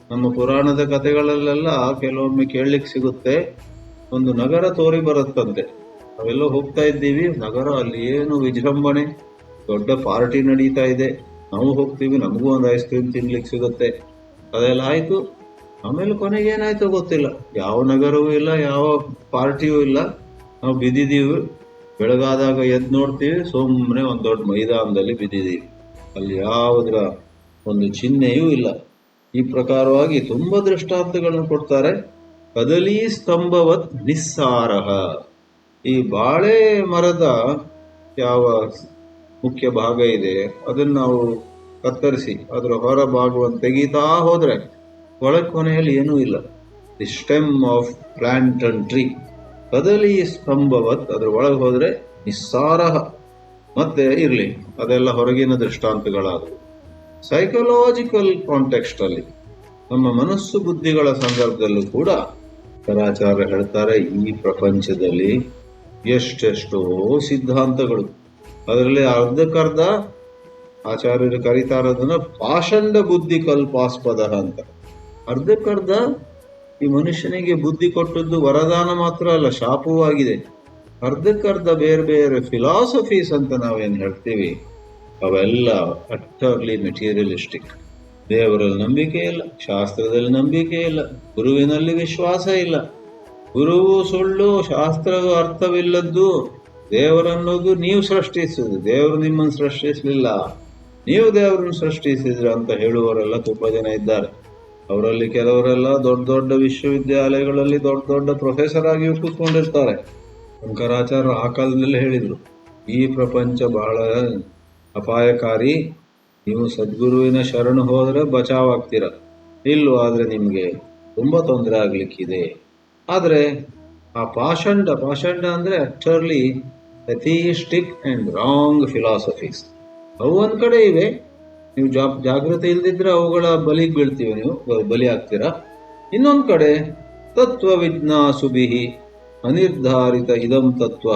ನಮ್ಮ ಪುರಾಣದ ಕಥೆಗಳಲ್ಲೆಲ್ಲ ಕೆಲವೊಮ್ಮೆ ಕೇಳಲಿಕ್ಕೆ ಸಿಗುತ್ತೆ. ಒಂದು ನಗರ ತೋರಿ ಬರುತ್ತಂತೆ, ನಾವೆಲ್ಲ ಹೋಗ್ತಾ ಇದ್ದೀವಿ, ನಗರ ಅಲ್ಲಿ ಏನು ವಿಜೃಂಭಣೆ, ದೊಡ್ಡ ಪಾರ್ಟಿ ನಡೀತಾ ಇದೆ, ನಾವು ಹೋಗ್ತೀವಿ, ನಮಗೂ ಒಂದು ಐಸ್ ಕ್ರೀಮ್ ತಿನ್ಲಿಕ್ಕೆ ಸಿಗುತ್ತೆ, ಅದೆಲ್ಲ ಆಯ್ತು. ಆಮೇಲೆ ಕೊನೆಗೆ ಏನಾಯ್ತೋ ಗೊತ್ತಿಲ್ಲ, ಯಾವ ನಗರವೂ ಇಲ್ಲ, ಯಾವ ಪಾರ್ಟಿಯೂ ಇಲ್ಲ, ನಾವು ಬಿದ್ದಿದ್ದೀವಿ. ಬೆಳಗಾದಾಗ ಎದ್ದು ನೋಡ್ತೀವಿ, ಸುಮ್ಮನೆ ಒಂದು ದೊಡ್ಡ ಮೈದಾನದಲ್ಲಿ ಬಿದ್ದಿದ್ದೀವಿ, ಅಲ್ಲಿ ಯಾವುದರ ಒಂದು ಚಿಹ್ನೆಯೂ ಇಲ್ಲ. ಈ ಪ್ರಕಾರವಾಗಿ ತುಂಬಾ ದೃಷ್ಟಾಂತಗಳನ್ನು ಕೊಡ್ತಾರೆ. ಕದಲಿ ಸ್ತಂಭವತ್ ನಿಸ್ಸಾರಹ. ಈ ಬಾಳೆ ಮರದ ಯಾವ ಮುಖ್ಯ ಭಾಗ ಇದೆ ಅದನ್ನು ನಾವು ಕತ್ತರಿಸಿ ಅದರ ಹೊರ ಭಾಗವನ್ನು ತೆಗೀತಾ ಹೋದ್ರೆ ಒಳಗೆ ಕೊನೆಯಲ್ಲಿ ಏನೂ ಇಲ್ಲ. The stem of plant and tree ಕದಲಿ ಸ್ತಂಭವತ್, ಅದ್ರ ಒಳಗೆ ಹೋದ್ರೆ ನಿಸ್ಸಾರಹ. ಮತ್ತೆ ಇರ್ಲಿ, ಅದೆಲ್ಲ ಹೊರಗಿನ ದೃಷ್ಟಾಂತಗಳಾದವು. ಸೈಕಲಾಜಿಕಲ್ ಕಾಂಟೆಕ್ಸ್ಟ್ ಅಲ್ಲಿ, ನಮ್ಮ ಮನಸ್ಸು ಬುದ್ಧಿಗಳ ಸಂದರ್ಭದಲ್ಲೂ ಕೂಡ ಶಂಕರಾಚಾರ್ಯ ಹೇಳ್ತಾರೆ, ಈ ಪ್ರಪಂಚದಲ್ಲಿ ಎಷ್ಟೆಷ್ಟೋ ಸಿದ್ಧಾಂತಗಳು, ಅದರಲ್ಲಿ ಅರ್ಧಕ್ಕರ್ಧ ಆಚಾರ್ಯರು ಕರೀತಾರೆ ಅದನ್ನ ಪಾಷಂಡ ಬುದ್ಧಿ ಕಲ್ಪಾಸ್ಪದ ಅಂತ. ಅರ್ಧಕ್ಕರ್ಧ ಈ ಮನುಷ್ಯನಿಗೆ ಬುದ್ಧಿ ಕೊಟ್ಟದ್ದು ವರದಾನ ಮಾತ್ರ ಅಲ್ಲ, ಶಾಪವೂ ಆಗಿದೆ. ಅರ್ಧಕ್ಕರ್ಧ ಬೇರೆ ಬೇರೆ ಫಿಲಾಸಫೀಸ್ ಅಂತ ನಾವೇನು ಹೇಳ್ತೀವಿ, ಅವೆಲ್ಲ ಅಟ್ಟರ್ಲಿ ಮೆಟೀರಿಯಲಿಸ್ಟಿಕ್. ದೇವರಲ್ಲಿ ನಂಬಿಕೆ ಇಲ್ಲ, ಶಾಸ್ತ್ರದಲ್ಲಿ ನಂಬಿಕೆ ಇಲ್ಲ, ಗುರುವಿನಲ್ಲಿ ವಿಶ್ವಾಸ ಇಲ್ಲ. ಗುರುವು ಸುಳ್ಳು, ಶಾಸ್ತ್ರದ ಅರ್ಥವಿಲ್ಲದ್ದು. ದೇವರನ್ನೋದು ನೀವು ಸೃಷ್ಟಿಸುವುದು, ದೇವರು ನಿಮ್ಮನ್ನು ಸೃಷ್ಟಿಸಲಿಲ್ಲ, ನೀವು ದೇವರನ್ನು ಸೃಷ್ಟಿಸಿದ್ರ ಅಂತ ಹೇಳುವವರೆಲ್ಲ ತುಂಬಾ ಜನ ಇದ್ದಾರೆ. ಅವರಲ್ಲಿ ಕೆಲವರೆಲ್ಲ ದೊಡ್ಡ ದೊಡ್ಡ ವಿಶ್ವವಿದ್ಯಾಲಯಗಳಲ್ಲಿ ದೊಡ್ಡ ದೊಡ್ಡ ಪ್ರೊಫೆಸರ್ ಆಗಿಯೂ ಕೂತ್ಕೊಂಡಿರ್ತಾರೆ. ಶಂಕರಾಚಾರ್ಯರು ಆ ಕಾಲದಲ್ಲಿ ಹೇಳಿದ್ರು, ಈ ಪ್ರಪಂಚ ಬಹಳ ಅಪಾಯಕಾರಿ, ನೀವು ಸದ್ಗುರುವಿನ ಶರಣು ಹೋದರೆ ಬಚಾವಾಗ್ತೀರ, ಇಲ್ಲೋ ಆದರೆ ನಿಮಗೆ ತುಂಬ ತೊಂದರೆ ಆಗ್ಲಿಕ್ಕಿದೆ. ಆದರೆ ಆ ಪಾಷಂಡ ಅಂದರೆ ಅಟರ್ಲಿ ಅಥಿಯಿಸ್ಟಿಕ್ ಅಂಡ್ ರಾಂಗ್ ಫಿಲಾಸಫೀಸ್, ಅವು ಒಂದ್ ಕಡೆ ಇವೆ. ನೀವು ಜಾಗೃತಿ ಇಲ್ದಿದ್ರೆ ಅವುಗಳ ಬಲಿಗೆ ಬೀಳ್ತೀವಿ, ನೀವು ಬಲಿ ಆಗ್ತೀರಾ. ಇನ್ನೊಂದು ಕಡೆ ತತ್ವವಿಜ್ಞಾಸುಭಿಹಿ ಅನಿರ್ಧಾರಿತ ಇದಂ ತತ್ವ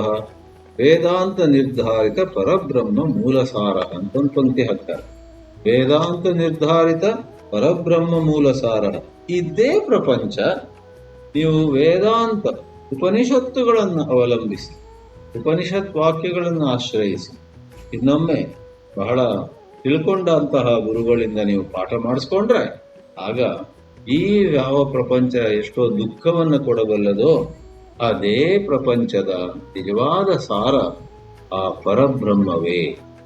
ವೇದಾಂತ ನಿರ್ಧಾರಿತ ಪರಬ್ರಹ್ಮ ಮೂಲಸಾರ ಅಂತ ಒಂದು ಪಂಕ್ತಿ ಹಾಕ್ತಾರೆ. ವೇದಾಂತ ನಿರ್ಧಾರಿತ ಪರಬ್ರಹ್ಮ ಮೂಲಸಾರ, ಇದೇ ಪ್ರಪಂಚ. ನೀವು ವೇದಾಂತ ಉಪನಿಷತ್ತುಗಳನ್ನು ಅವಲಂಬಿಸಿ, ಉಪನಿಷತ್ ವಾಕ್ಯಗಳನ್ನು ಆಶ್ರಯಿಸಿ, ಇನ್ನೊಮ್ಮೆ ಬಹಳ ತಿಳ್ಕೊಂಡಂತಹ ಗುರುಗಳಿಂದ ನೀವು ಪಾಠ ಮಾಡಿಸ್ಕೊಂಡ್ರೆ ಆಗ ಈ ಯಾವ ಪ್ರಪಂಚ ಎಷ್ಟೋ ದುಃಖವನ್ನು ಕೊಡಬಲ್ಲದೋ ಅದೇ ಪ್ರಪಂಚದ ನಿಜವಾದ ಸಾರ ಆ ಪರಬ್ರಹ್ಮವೇ.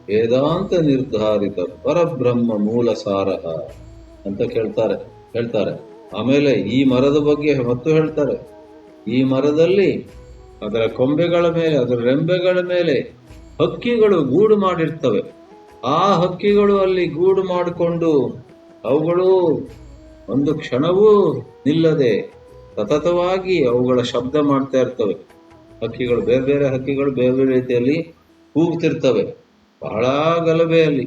ವೇದಾಂತ ನಿರ್ಧಾರಿತ ಪರಬ್ರಹ್ಮ ಮೂಲ ಸಾರ ಅಂತ ಹೇಳ್ತಾರೆ. ಆಮೇಲೆ ಈ ಮರದ ಬಗ್ಗೆ ಮತ್ತು ಹೇಳ್ತಾರೆ. ಈ ಮರದಲ್ಲಿ ಅದರ ಕೊಂಬೆಗಳ ಮೇಲೆ, ಅದರ ರೆಂಬೆಗಳ ಮೇಲೆ ಹಕ್ಕಿಗಳು ಗೂಡು ಮಾಡಿರ್ತವೆ. ಆ ಹಕ್ಕಿಗಳು ಅಲ್ಲಿ ಗೂಡು ಮಾಡಿಕೊಂಡು ಅವುಗಳು ಒಂದು ಕ್ಷಣವೂ ನಿಲ್ಲದೆ ಸತತವಾಗಿ ಅವುಗಳ ಶಬ್ದ ಮಾಡ್ತಾ ಇರ್ತವೆ. ಹಕ್ಕಿಗಳು ಬೇರೆ ಬೇರೆ ಹಕ್ಕಿಗಳು ಬೇರೆ ಬೇರೆ ರೀತಿಯಲ್ಲಿ ಕೂಗ್ತಿರ್ತವೆ. ಬಹಳ ಗಲಭೆಯಲ್ಲಿ,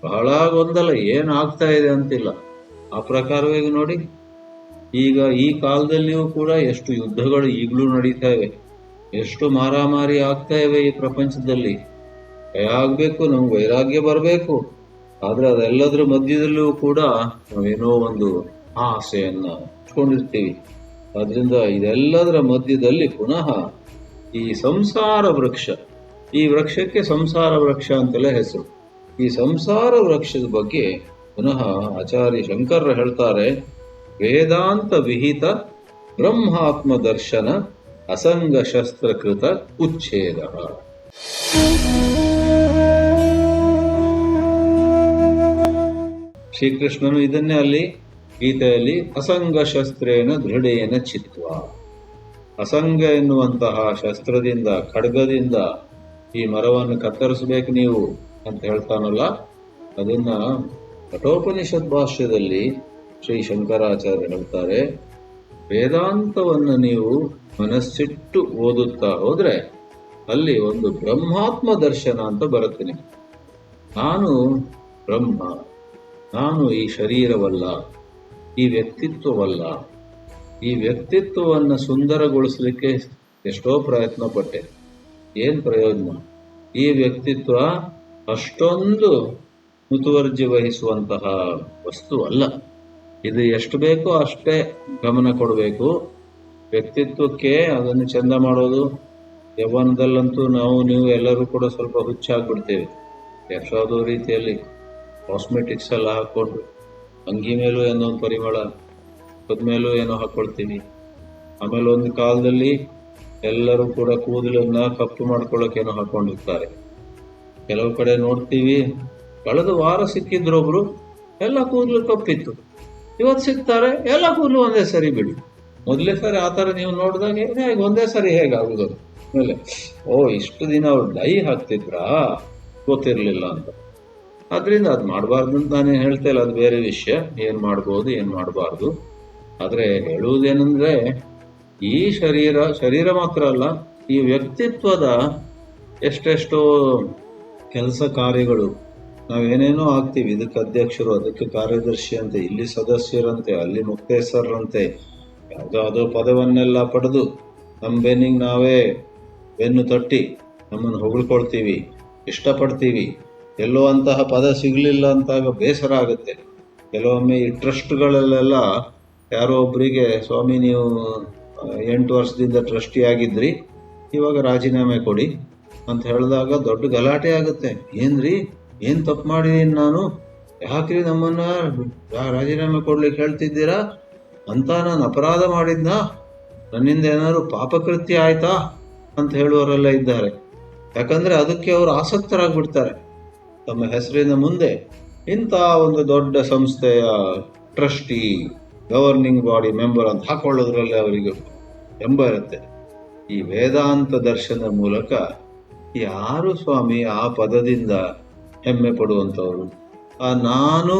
ಬಹಳ ಗೊಂದಲ, ಏನಾಗ್ತಾ ಇದೆ ಅಂತಿಲ್ಲ. ಆ ಪ್ರಕಾರವಾಗಿ ನೋಡಿ, ಈಗ ಈ ಕಾಲದಲ್ಲಿಯೂ ಕೂಡ ಎಷ್ಟು ಯುದ್ಧಗಳು ಈಗಲೂ ನಡೀತಾ ಇವೆ, ಎಷ್ಟು ಮಾರಾಮಾರಿ ಆಗ್ತಾ ಇವೆ ಈ ಪ್ರಪಂಚದಲ್ಲಿ. ಭಯ ಆಗ್ಬೇಕು, ನಮ್ಗೆ ವೈರಾಗ್ಯ ಬರಬೇಕು. ಆದ್ರೆ ಅದೆಲ್ಲದರ ಮಧ್ಯದಲ್ಲೂ ಕೂಡ ನಾವೇನೋ ಒಂದು ಆಸೆಯನ್ನ ಇಟ್ಕೊಂಡಿರ್ತೀವಿ. ಅದರಿಂದ ಇದೆಲ್ಲದರ ಮಧ್ಯದಲ್ಲಿ ಪುನಃ ಈ ಸಂಸಾರ ವೃಕ್ಷ, ಈ ವೃಕ್ಷಕ್ಕೆ ಸಂಸಾರ ವೃಕ್ಷ ಅಂತಲೇ ಹೆಸರು. ಈ ಸಂಸಾರ ವೃಕ್ಷದ ಬಗ್ಗೆ ಪುನಃ ಆಚಾರ್ಯ ಶಂಕರರು ಹೇಳ್ತಾರೆ, ವೇದಾಂತ ವಿಹಿತ ಬ್ರಹ್ಮಾತ್ಮ ದರ್ಶನ ಅಸಂಗ ಶಸ್ತ್ರಕೃತ ಉಚ್ಛೇದ. ಶ್ರೀಕೃಷ್ಣನು ಇದನ್ನೇ ಅಲ್ಲಿ ಗೀತೆಯಲ್ಲಿ ಅಸಂಗ ಶಸ್ತ್ರೇನ ದೃಢೇನ ಚಿತ್ವ, ಅಸಂಗ ಎನ್ನುವಂತಹ ಶಸ್ತ್ರದಿಂದ, ಖಡ್ಗದಿಂದ ಈ ಮರವನ್ನು ಕತ್ತರಿಸಬೇಕು ನೀವು ಅಂತ ಹೇಳ್ತಾನಲ್ಲ, ಅದನ್ನ ಕಠೋಪನಿಷತ್ ಭಾಷ್ಯದಲ್ಲಿ ಶ್ರೀ ಶಂಕರಾಚಾರ್ಯ ಹೇಳ್ತಾರೆ, ವೇದಾಂತವನ್ನು ನೀವು ಮನಸ್ಸಿಟ್ಟು ಓದುತ್ತಾ ಹೋದ್ರೆ ಅಲ್ಲಿ ಒಂದು ಬ್ರಹ್ಮಾತ್ಮ ದರ್ಶನ ಅಂತ ಬರುತ್ತೆ. ನಾನು ಬ್ರಹ್ಮ, ನಾನು ಈ ಶರೀರವಲ್ಲ, ಈ ವ್ಯಕ್ತಿತ್ವವಲ್ಲ. ಈ ವ್ಯಕ್ತಿತ್ವವನ್ನು ಸುಂದರಗೊಳಿಸಲಿಕ್ಕೆ ಎಷ್ಟೋ ಪ್ರಯತ್ನ ಪಟ್ಟೆ, ಏನ್ ಪ್ರಯೋಜನ? ಈ ವ್ಯಕ್ತಿತ್ವ ಅಷ್ಟೊಂದು ಮುತುವರ್ಜಿ ವಹಿಸುವಂತಹ ವಸ್ತು ಅಲ್ಲ. ಇದು ಎಷ್ಟು ಬೇಕೋ ಅಷ್ಟೇ ಗಮನ ಕೊಡಬೇಕು. ವ್ಯಕ್ತಿತ್ವಕ್ಕೆ ಅದನ್ನು ಚಂದ ಮಾಡೋದು, ಯೌವನದಲ್ಲಂತೂ ನೀವು ಎಲ್ಲರೂ ಕೂಡ ಸ್ವಲ್ಪ ಹುಚ್ಚಾಗ್ಬಿಡ್ತೇವೆ. ಯಾವುದೋ ರೀತಿಯಲ್ಲಿ ಕಾಸ್ಮೆಟಿಕ್ಸ್ ಎಲ್ಲ ಹಾಕೊಂಡು, ಅಂಗಿ ಮೇಲೂ ಏನೋ ಒಂದು ಪರಿಮಳ, ಮೇಲೂ ಏನೋ ಹಾಕೊಳ್ತೀವಿ. ಆಮೇಲೆ ಒಂದು ಕಾಲದಲ್ಲಿ ಎಲ್ಲರೂ ಕೂಡ ಕೂದಲನ್ನ ಕಪ್ಪು ಮಾಡ್ಕೊಳ್ಳೋಕೆ ಏನೋ ಹಾಕೊಂಡಿರ್ತಾರೆ. ಕೆಲವು ಕಡೆ ನೋಡ್ತೀವಿ, ಕಳೆದ ವಾರ ಸಿಕ್ಕಿದ್ರೊಬ್ರು ಎಲ್ಲ ಕೂದಲು ಕಪ್ಪಿತ್ತು, ಇವತ್ತು ಸಿಗ್ತಾರೆ ಎಲ್ಲ ಕೂದಲು ಒಂದೇ ಸರಿ ಬಿಡಿ. ಮೊದಲೇ ಸರಿ ಆ ಥರ ನೀವು ನೋಡಿದಾಗ ಹೇಗೆ ಒಂದೇ ಸರಿ ಹೇಗಾಗುದು? ಆಮೇಲೆ ಇಷ್ಟು ದಿನ ಅವ್ರು ಡೈ ಹಾಕ್ತಿದ್ರಾ, ಗೊತ್ತಿರಲಿಲ್ಲ ಅಂತ. ಅದರಿಂದ ಅದು ಮಾಡಬಾರ್ದು ಅಂತ ನಾನೇನು ಹೇಳ್ತಾ ಇಲ್ಲ, ಅದು ಬೇರೆ ವಿಷಯ. ಏನು ಮಾಡ್ಬೋದು, ಏನು ಮಾಡಬಾರ್ದು. ಆದರೆ ಹೇಳುವುದೇನೆಂದ್ರೆ, ಈ ಶರೀರ ಮಾತ್ರ ಅಲ್ಲ, ಈ ವ್ಯಕ್ತಿತ್ವದ ಎಷ್ಟೆಷ್ಟೋ ಕೆಲಸ ಕಾರ್ಯಗಳು ನಾವೇನೇನೋ ಆಗ್ತೀವಿ. ಇದಕ್ಕೆ ಅಧ್ಯಕ್ಷರು, ಅದಕ್ಕೆ ಕಾರ್ಯದರ್ಶಿ ಅಂತೆ, ಇಲ್ಲಿ ಸದಸ್ಯರಂತೆ, ಅಲ್ಲಿ ಮುಕ್ತೇಸರಂತೆ, ಯಾವುದೋ ಪದವನ್ನೆಲ್ಲ ಪಡೆದು ನಮ್ಮ ಬೆನ್ನಿಗೆ ನಾವೇ ಬೆನ್ನು ತಟ್ಟಿ ನಮ್ಮನ್ನು ಹೊಗಳ್ಕೊಳ್ತೀವಿ, ಇಷ್ಟಪಡ್ತೀವಿ. ಎಲ್ಲೋ ಅಂತಹ ಪದ ಸಿಗಲಿಲ್ಲ ಅಂತಾಗ ಬೇಸರ ಆಗುತ್ತೆ. ಕೆಲವೊಮ್ಮೆ ಈ ಟ್ರಸ್ಟ್ಗಳಲ್ಲೆಲ್ಲ ಯಾರೋ ಒಬ್ಬರಿಗೆ, ಸ್ವಾಮಿ ನೀವು 8 ವರ್ಷದಿಂದ ಟ್ರಸ್ಟಿ ಆಗಿದ್ರಿ, ಇವಾಗ ರಾಜೀನಾಮೆ ಕೊಡಿ ಅಂತ ಹೇಳಿದಾಗ ದೊಡ್ಡ ಗಲಾಟೆ ಆಗುತ್ತೆ. ಏನ್ರಿ, ಏನು ತಪ್ಪು ಮಾಡಿದೀನಿ ನಾನು, ಯಾಕ್ರಿ ನಮ್ಮನ್ನ ರಾಜೀನಾಮೆ ಕೊಡ್ಲಿಕ್ಕೆ ಹೇಳ್ತಿದ್ದೀರಾ ಅಂತ, ನಾನು ಅಪರಾಧ ಮಾಡಿದ್ನಾ, ನನ್ನಿಂದ ಏನಾದ್ರು ಪಾಪಕೃತ್ಯ ಆಯ್ತಾ ಅಂತ ಹೇಳುವವರೆಲ್ಲ ಇದ್ದಾರೆ. ಯಾಕಂದ್ರೆ ಅದಕ್ಕೆ ಅವರು ಆಸಕ್ತರಾಗ್ಬಿಡ್ತಾರೆ. ತಮ್ಮ ಹೆಸರಿನ ಮುಂದೆ ಇಂಥ ಒಂದು ದೊಡ್ಡ ಸಂಸ್ಥೆಯ ಟ್ರಸ್ಟಿ, ಗವರ್ನಿಂಗ್ ಬಾಡಿ ಮೆಂಬರ್ ಅಂತ ಹಾಕೊಳ್ಳೋದ್ರಲ್ಲಿ ಅವರಿಗೆ ಎಂಬ ಇರುತ್ತೆ. ಈ ವೇದಾಂತ ದರ್ಶನದ ಮೂಲಕ ಯಾರು ಸ್ವಾಮಿ ಆ ಪದದಿಂದ ಹೆಮ್ಮೆ ಪಡುವಂಥವ್ರು? ನಾನು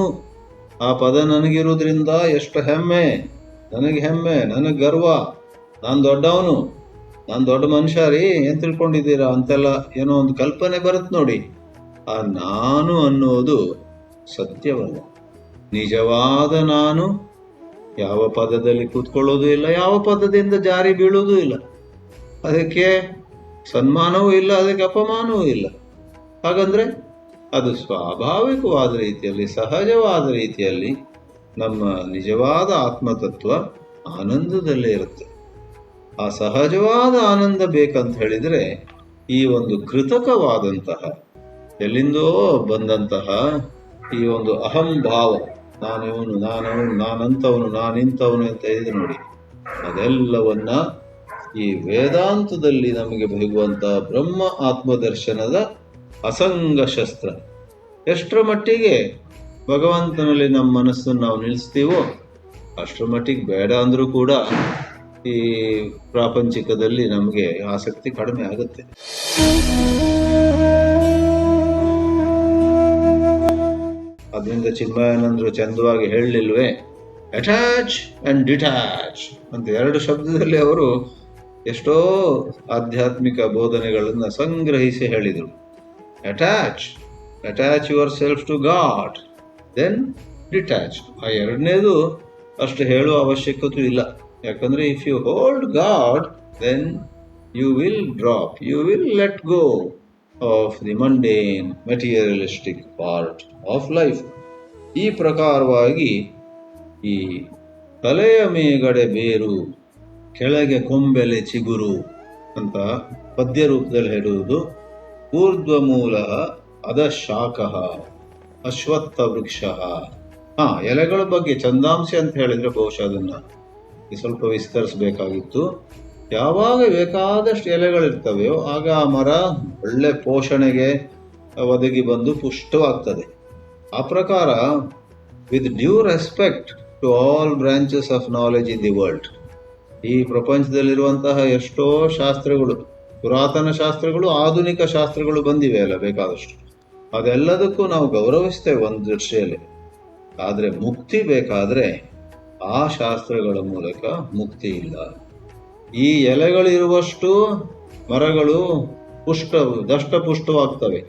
ಆ ಪದ ನನಗಿರೋದ್ರಿಂದ ಎಷ್ಟು ಹೆಮ್ಮೆ, ನನಗೆ ಹೆಮ್ಮೆ, ನನಗೆ ಗರ್ವ, ನಾನು ದೊಡ್ಡವನು, ನಾನು ದೊಡ್ಡ ಮನುಷ್ಯ ರೀ, ಏನು ತಿಳ್ಕೊಂಡಿದ್ದೀರಾ ಅಂತೆಲ್ಲ ಏನೋ ಒಂದು ಕಲ್ಪನೆ ಬರುತ್ತೆ ನೋಡಿ. ಆ ನಾನು ಅನ್ನೋದು ಸತ್ಯವಲ್ಲ. ನಿಜವಾದ ನಾನು ಯಾವ ಪದದಲ್ಲಿ ಕೂತ್ಕೊಳ್ಳೋದು ಇಲ್ಲ, ಯಾವ ಪದದಿಂದ ಜಾರಿ ಬೀಳೋದು ಇಲ್ಲ. ಅದಕ್ಕೆ ಸನ್ಮಾನವೂ ಇಲ್ಲ, ಅದಕ್ಕೆ ಅಪಮಾನವೂ ಇಲ್ಲ. ಹಾಗಂದ್ರೆ ಅದು ಸ್ವಾಭಾವಿಕವಾದ ರೀತಿಯಲ್ಲಿ, ಸಹಜವಾದ ರೀತಿಯಲ್ಲಿ ನಮ್ಮ ನಿಜವಾದ ಆತ್ಮತತ್ವ ಆನಂದದಲ್ಲೇ ಇರುತ್ತೆ. ಆ ಸಹಜವಾದ ಆನಂದ ಬೇಕಂತ ಹೇಳಿದರೆ ಈ ಒಂದು ಕೃತಕವಾದಂತಹ, ಎಲ್ಲಿಂದೋ ಬಂದಂತಹ ಈ ಒಂದು ಅಹಂಭಾವ, ನಾನಿವನು, ನಾನಂತವನು, ನಾನಿಂತವನು ಅಂತ ಇದೆ ನೋಡಿ, ಅದೆಲ್ಲವನ್ನ ಈ ವೇದಾಂತದಲ್ಲಿ ನಮಗೆ ಸಿಗುವಂತಹ ಬ್ರಹ್ಮ ಆತ್ಮದರ್ಶನದ ಅಸಂಗ ಶಸ್ತ್ರ ಎಷ್ಟರ ಮಟ್ಟಿಗೆ ಭಗವಂತನಲ್ಲಿ ನಮ್ಮ ಮನಸ್ಸನ್ನು ನಾವು ನಿಲ್ಲಿಸ್ತೀವೋ ಅಷ್ಟರ ಮಟ್ಟಿಗೆ ಬೇಡ ಅಂದರೂ ಕೂಡ ಈ ಪ್ರಾಪಂಚಿಕದಲ್ಲಿ ನಮಗೆ ಆಸಕ್ತಿ ಕಡಿಮೆ ಆಗುತ್ತೆ. ಅದರಿಂದ ಚಿನ್ಮಯಾನಂದರು ಚಂದವಾಗಿ ಹೇಳಲಿಲ್ವೇ, ಅಟ್ಯಾಚ್ ಅಂಡ್ ಡಿಟ್ಯಾಚ್ ಅಂತ 2 ಶಬ್ದದಲ್ಲಿ ಅವರು ಎಷ್ಟೋ ಆಧ್ಯಾತ್ಮಿಕ ಬೋಧನೆಗಳನ್ನು ಸಂಗ್ರಹಿಸಿ ಹೇಳಿದರು. Attach yourself to God, then detach. ಆ 2ನೇದು ಅಷ್ಟು ಹೇಳುವ ಅವಶ್ಯಕತೆ ಇಲ್ಲ. ಯಾಕಂದ್ರೆ if you hold God, then you will drop, you will let go of the mundane materialistic part of life. ಈ ಪ್ರಕಾರವಾಗಿ ಈ ತಲೆಯ ಮೇಗಡೆ ಬೇರು, ಕೆಳಗೆ ಕೊಂಬೆಲೆ ಚಿಗುರು ಅಂತ ಪದ್ಯ ರೂಪದಲ್ಲಿ ಹೇಳುವುದು. ಊರ್ಧ್ವ ಮೂಲ ಅದ ಶಾಖಃ ಅಶ್ವತ್ಥ ವೃಕ್ಷ. ಎಲೆಗಳ ಬಗ್ಗೆ ಚಂದಾಂಶಿ ಅಂತ ಹೇಳಿದ್ರೆ ಬಹುಶಃ ಅದನ್ನ ಸ್ವಲ್ಪ ವಿಸ್ತರಿಸಬೇಕಾಗಿತ್ತು. ಯಾವಾಗ ಬೇಕಾದಷ್ಟು ಎಲೆಗಳಿರ್ತವೆಯೋ ಆಗ ಆ ಮರ ಒಳ್ಳೆ ಪೋಷಣೆಗೆ ಒದಗಿ ಬಂದು ಪುಷ್ಟವಾಗ್ತದೆ. ಆ ಪ್ರಕಾರ with due respect to all branches of knowledge in the world, ಈ ಪ್ರಪಂಚದಲ್ಲಿರುವಂತಹ ಎಷ್ಟೋ ಶಾಸ್ತ್ರಗಳು, ಪುರಾತನ ಶಾಸ್ತ್ರಗಳು, ಆಧುನಿಕ ಶಾಸ್ತ್ರಗಳು ಬಂದಿವೆ ಅಲ್ಲ ಬೇಕಾದಷ್ಟು, ಅದೆಲ್ಲದಕ್ಕೂ ನಾವು ಗೌರವಿಸ್ತೇವೆ ಒಂದು ದೃಷ್ಟಿಯಲ್ಲಿ. ಆದರೆ ಮುಕ್ತಿ ಬೇಕಾದ್ರೆ ಆ ಶಾಸ್ತ್ರಗಳ ಮೂಲಕ ಮುಕ್ತಿ ಇಲ್ಲ. ಈ ಎಲೆಗಳಿರುವಷ್ಟು ಮರಗಳು ದಷ್ಟಪುಷ್ಟವಾಗ್ತವೆ.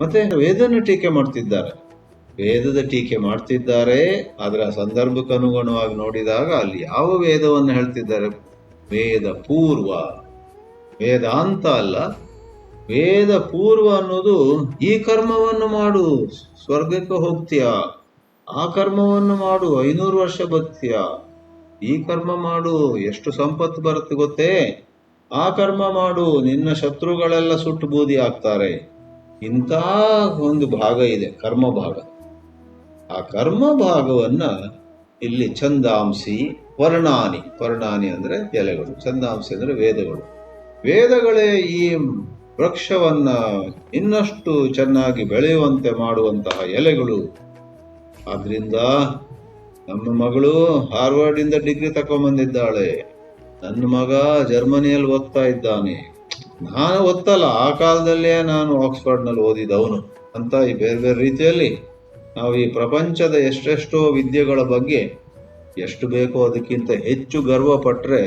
ಮತ್ತೆ ವೇದನ ಟೀಕೆ ಮಾಡ್ತಿದ್ದಾರೆ, ವೇದದ ಟೀಕೆ ಮಾಡ್ತಿದ್ದಾರೆ. ಅದರ ಸಂದರ್ಭಕ್ಕೆ ಅನುಗುಣವಾಗಿ ನೋಡಿದಾಗ ಅಲ್ಲಿ ಯಾವ ವೇದವನ್ನು ಹೇಳ್ತಿದ್ದಾರೆ? ವೇದ ಪೂರ್ವ, ವೇದಾಂತ ಅಲ್ಲ, ವೇದ ಪೂರ್ವ ಅನ್ನೋದು ಈ ಕರ್ಮವನ್ನು ಮಾಡು, ಸ್ವರ್ಗಕ್ಕೆ ಹೋಗ್ತೀಯ, ಆ ಕರ್ಮವನ್ನು ಮಾಡು, 500 ವರ್ಷ ಬದುಕ್ತೀಯ, ಈ ಕರ್ಮ ಮಾಡು, ಎಷ್ಟು ಸಂಪತ್ತು ಬರುತ್ತೆ ಗೊತ್ತೇ, ಆ ಕರ್ಮ ಮಾಡು, ನಿನ್ನ ಶತ್ರುಗಳೆಲ್ಲ ಸುಟ್ಟು ಬೂದಿ ಆಗ್ತಾರೆ. ಇಂಥ ಒಂದು ಭಾಗ ಇದೆ, ಕರ್ಮ ಭಾಗ. ಆ ಕರ್ಮ ಭಾಗವನ್ನ ಇಲ್ಲಿ ಛಂದಾಂಸಿ ಪರ್ಣಾನಿ ಅಂದ್ರೆ ಎಲೆಗಳು, ಛಂದಾಂಸಿ ಅಂದ್ರೆ ವೇದಗಳು. ವೇದಗಳೇ ಈ ವೃಕ್ಷವನ್ನ ಇನ್ನಷ್ಟು ಚೆನ್ನಾಗಿ ಬೆಳೆಯುವಂತೆ ಮಾಡುವಂತಹ ಎಲೆಗಳು. ಆದ್ರಿಂದ ನಮ್ಮ ಮಗಳು ಹಾರ್ವರ್ಡ್ ಇಂದ ಡಿಗ್ರಿ ತಕೊಂಡ್ಬಂದಿದ್ದಾಳೆ, ನನ್ನ ಮಗ ಜರ್ಮನಿಯಲ್ಲಿ ಓದ್ತಾ ಇದ್ದಾನೆ, ನಾನು ಓದ್ತಲ್ಲ, ಆ ಕಾಲದಲ್ಲೇ ನಾನು ಆಕ್ಸ್ಫರ್ಡ್ನಲ್ಲಿ ಓದಿದವನು ಅಂತ ಈ ಬೇರೆ ಬೇರೆ ರೀತಿಯಲ್ಲಿ ನಾವು ಈ ಪ್ರಪಂಚದ ಎಷ್ಟೆಷ್ಟೋ ವಿದ್ಯೆಗಳ ಬಗ್ಗೆ ಎಷ್ಟು ಬೇಕೋ ಅದಕ್ಕಿಂತ ಹೆಚ್ಚು ಗರ್ವ ಪಟ್ಟರೆ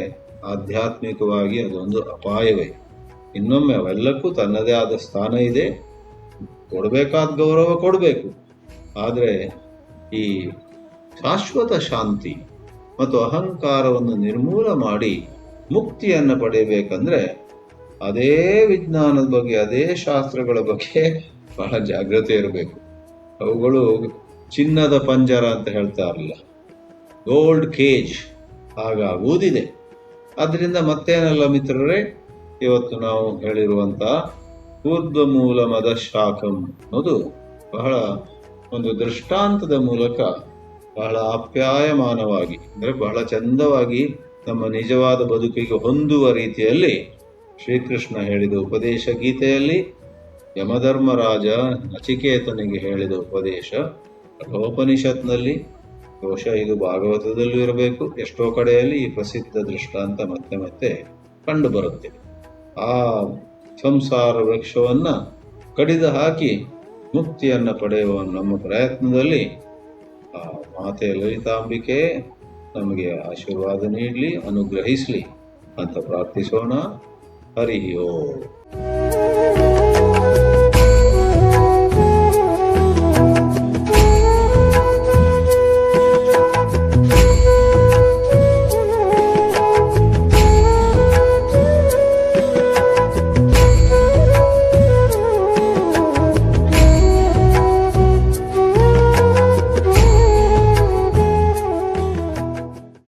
ಆಧ್ಯಾತ್ಮಿಕವಾಗಿ ಅದೊಂದು ಅಪಾಯವೇ. ಇನ್ನೊಮ್ಮೆ ಅವೆಲ್ಲಕ್ಕೂ ತನ್ನದೇ ಆದ ಸ್ಥಾನ ಇದೆ, ಕೊಡಬೇಕಾದ ಗೌರವ ಕೊಡಬೇಕು. ಆದರೆ ಈ ಶಾಶ್ವತ ಶಾಂತಿ, ಮತ್ತು ಅಹಂಕಾರವನ್ನು ನಿರ್ಮೂಲ ಮಾಡಿ ಮುಕ್ತಿಯನ್ನು ಪಡೆಯಬೇಕಂದ್ರೆ ಅದೇ ವಿಜ್ಞಾನದ ಬಗ್ಗೆ, ಅದೇ ಶಾಸ್ತ್ರಗಳ ಬಗ್ಗೆ ಬಹಳ ಜಾಗ್ರತೆ ಇರಬೇಕು. ಅವುಗಳು ಚಿನ್ನದ ಪಂಜರ ಅಂತ ಹೇಳ್ತಾರಲ್ಲ, ಗೋಲ್ಡ್ ಕೇಜ್ ಹಾಗಾಗುವುದಿದೆ. ಅದರಿಂದ ಮತ್ತೇನಲ್ಲ ಮಿತ್ರರೇ, ಇವತ್ತು ನಾವು ಹೇಳಿರುವಂತ ಊರ್ಧ್ವ ಮೂಲ ಮದ ಶಾಖಂ ಅನ್ನೋದು ಬಹಳ ಒಂದು ದೃಷ್ಟಾಂತದ ಮೂಲಕ ಬಹಳ ಆಪ್ಯಾಯಮಾನವಾಗಿ, ಅಂದರೆ ಬಹಳ ಚಂದವಾಗಿ ನಮ್ಮ ನಿಜವಾದ ಬದುಕಿಗೆ ಹೊಂದುವ ರೀತಿಯಲ್ಲಿ ಶ್ರೀಕೃಷ್ಣ ಹೇಳಿದ ಉಪದೇಶ ಗೀತೆಯಲ್ಲಿ, ಯಮಧರ್ಮರಾಜ ನಚಿಕೇತನಿಗೆ ಹೇಳಿದ ಉಪದೇಶ ಕಠೋಪನಿಷತ್ನಲ್ಲಿ, ಬಹುಶಃ ಇದು ಭಾಗವತದಲ್ಲೂ ಇರಬೇಕು. ಎಷ್ಟೋ ಕಡೆಯಲ್ಲಿ ಈ ಪ್ರಸಿದ್ಧ ದೃಷ್ಟಾಂತ ಮತ್ತೆ ಮತ್ತೆ ಕಂಡು ಬರುತ್ತೆ. ಆ ಸಂಸಾರ ವೃಕ್ಷವನ್ನ ಕಡಿದು ಹಾಕಿ ಮುಕ್ತಿಯನ್ನ ಪಡೆಯುವ ನಮ್ಮ ಪ್ರಯತ್ನದಲ್ಲಿ ಆ ಮಾತೆ ಲಲಿತಾಂಬಿಕೆ ನಮಗೆ ಆಶೀರ್ವಾದ ನೀಡಲಿ, ಅನುಗ್ರಹಿಸಲಿ ಅಂತ ಪ್ರಾರ್ಥಿಸೋಣ. ಹರಿ ಓಂ.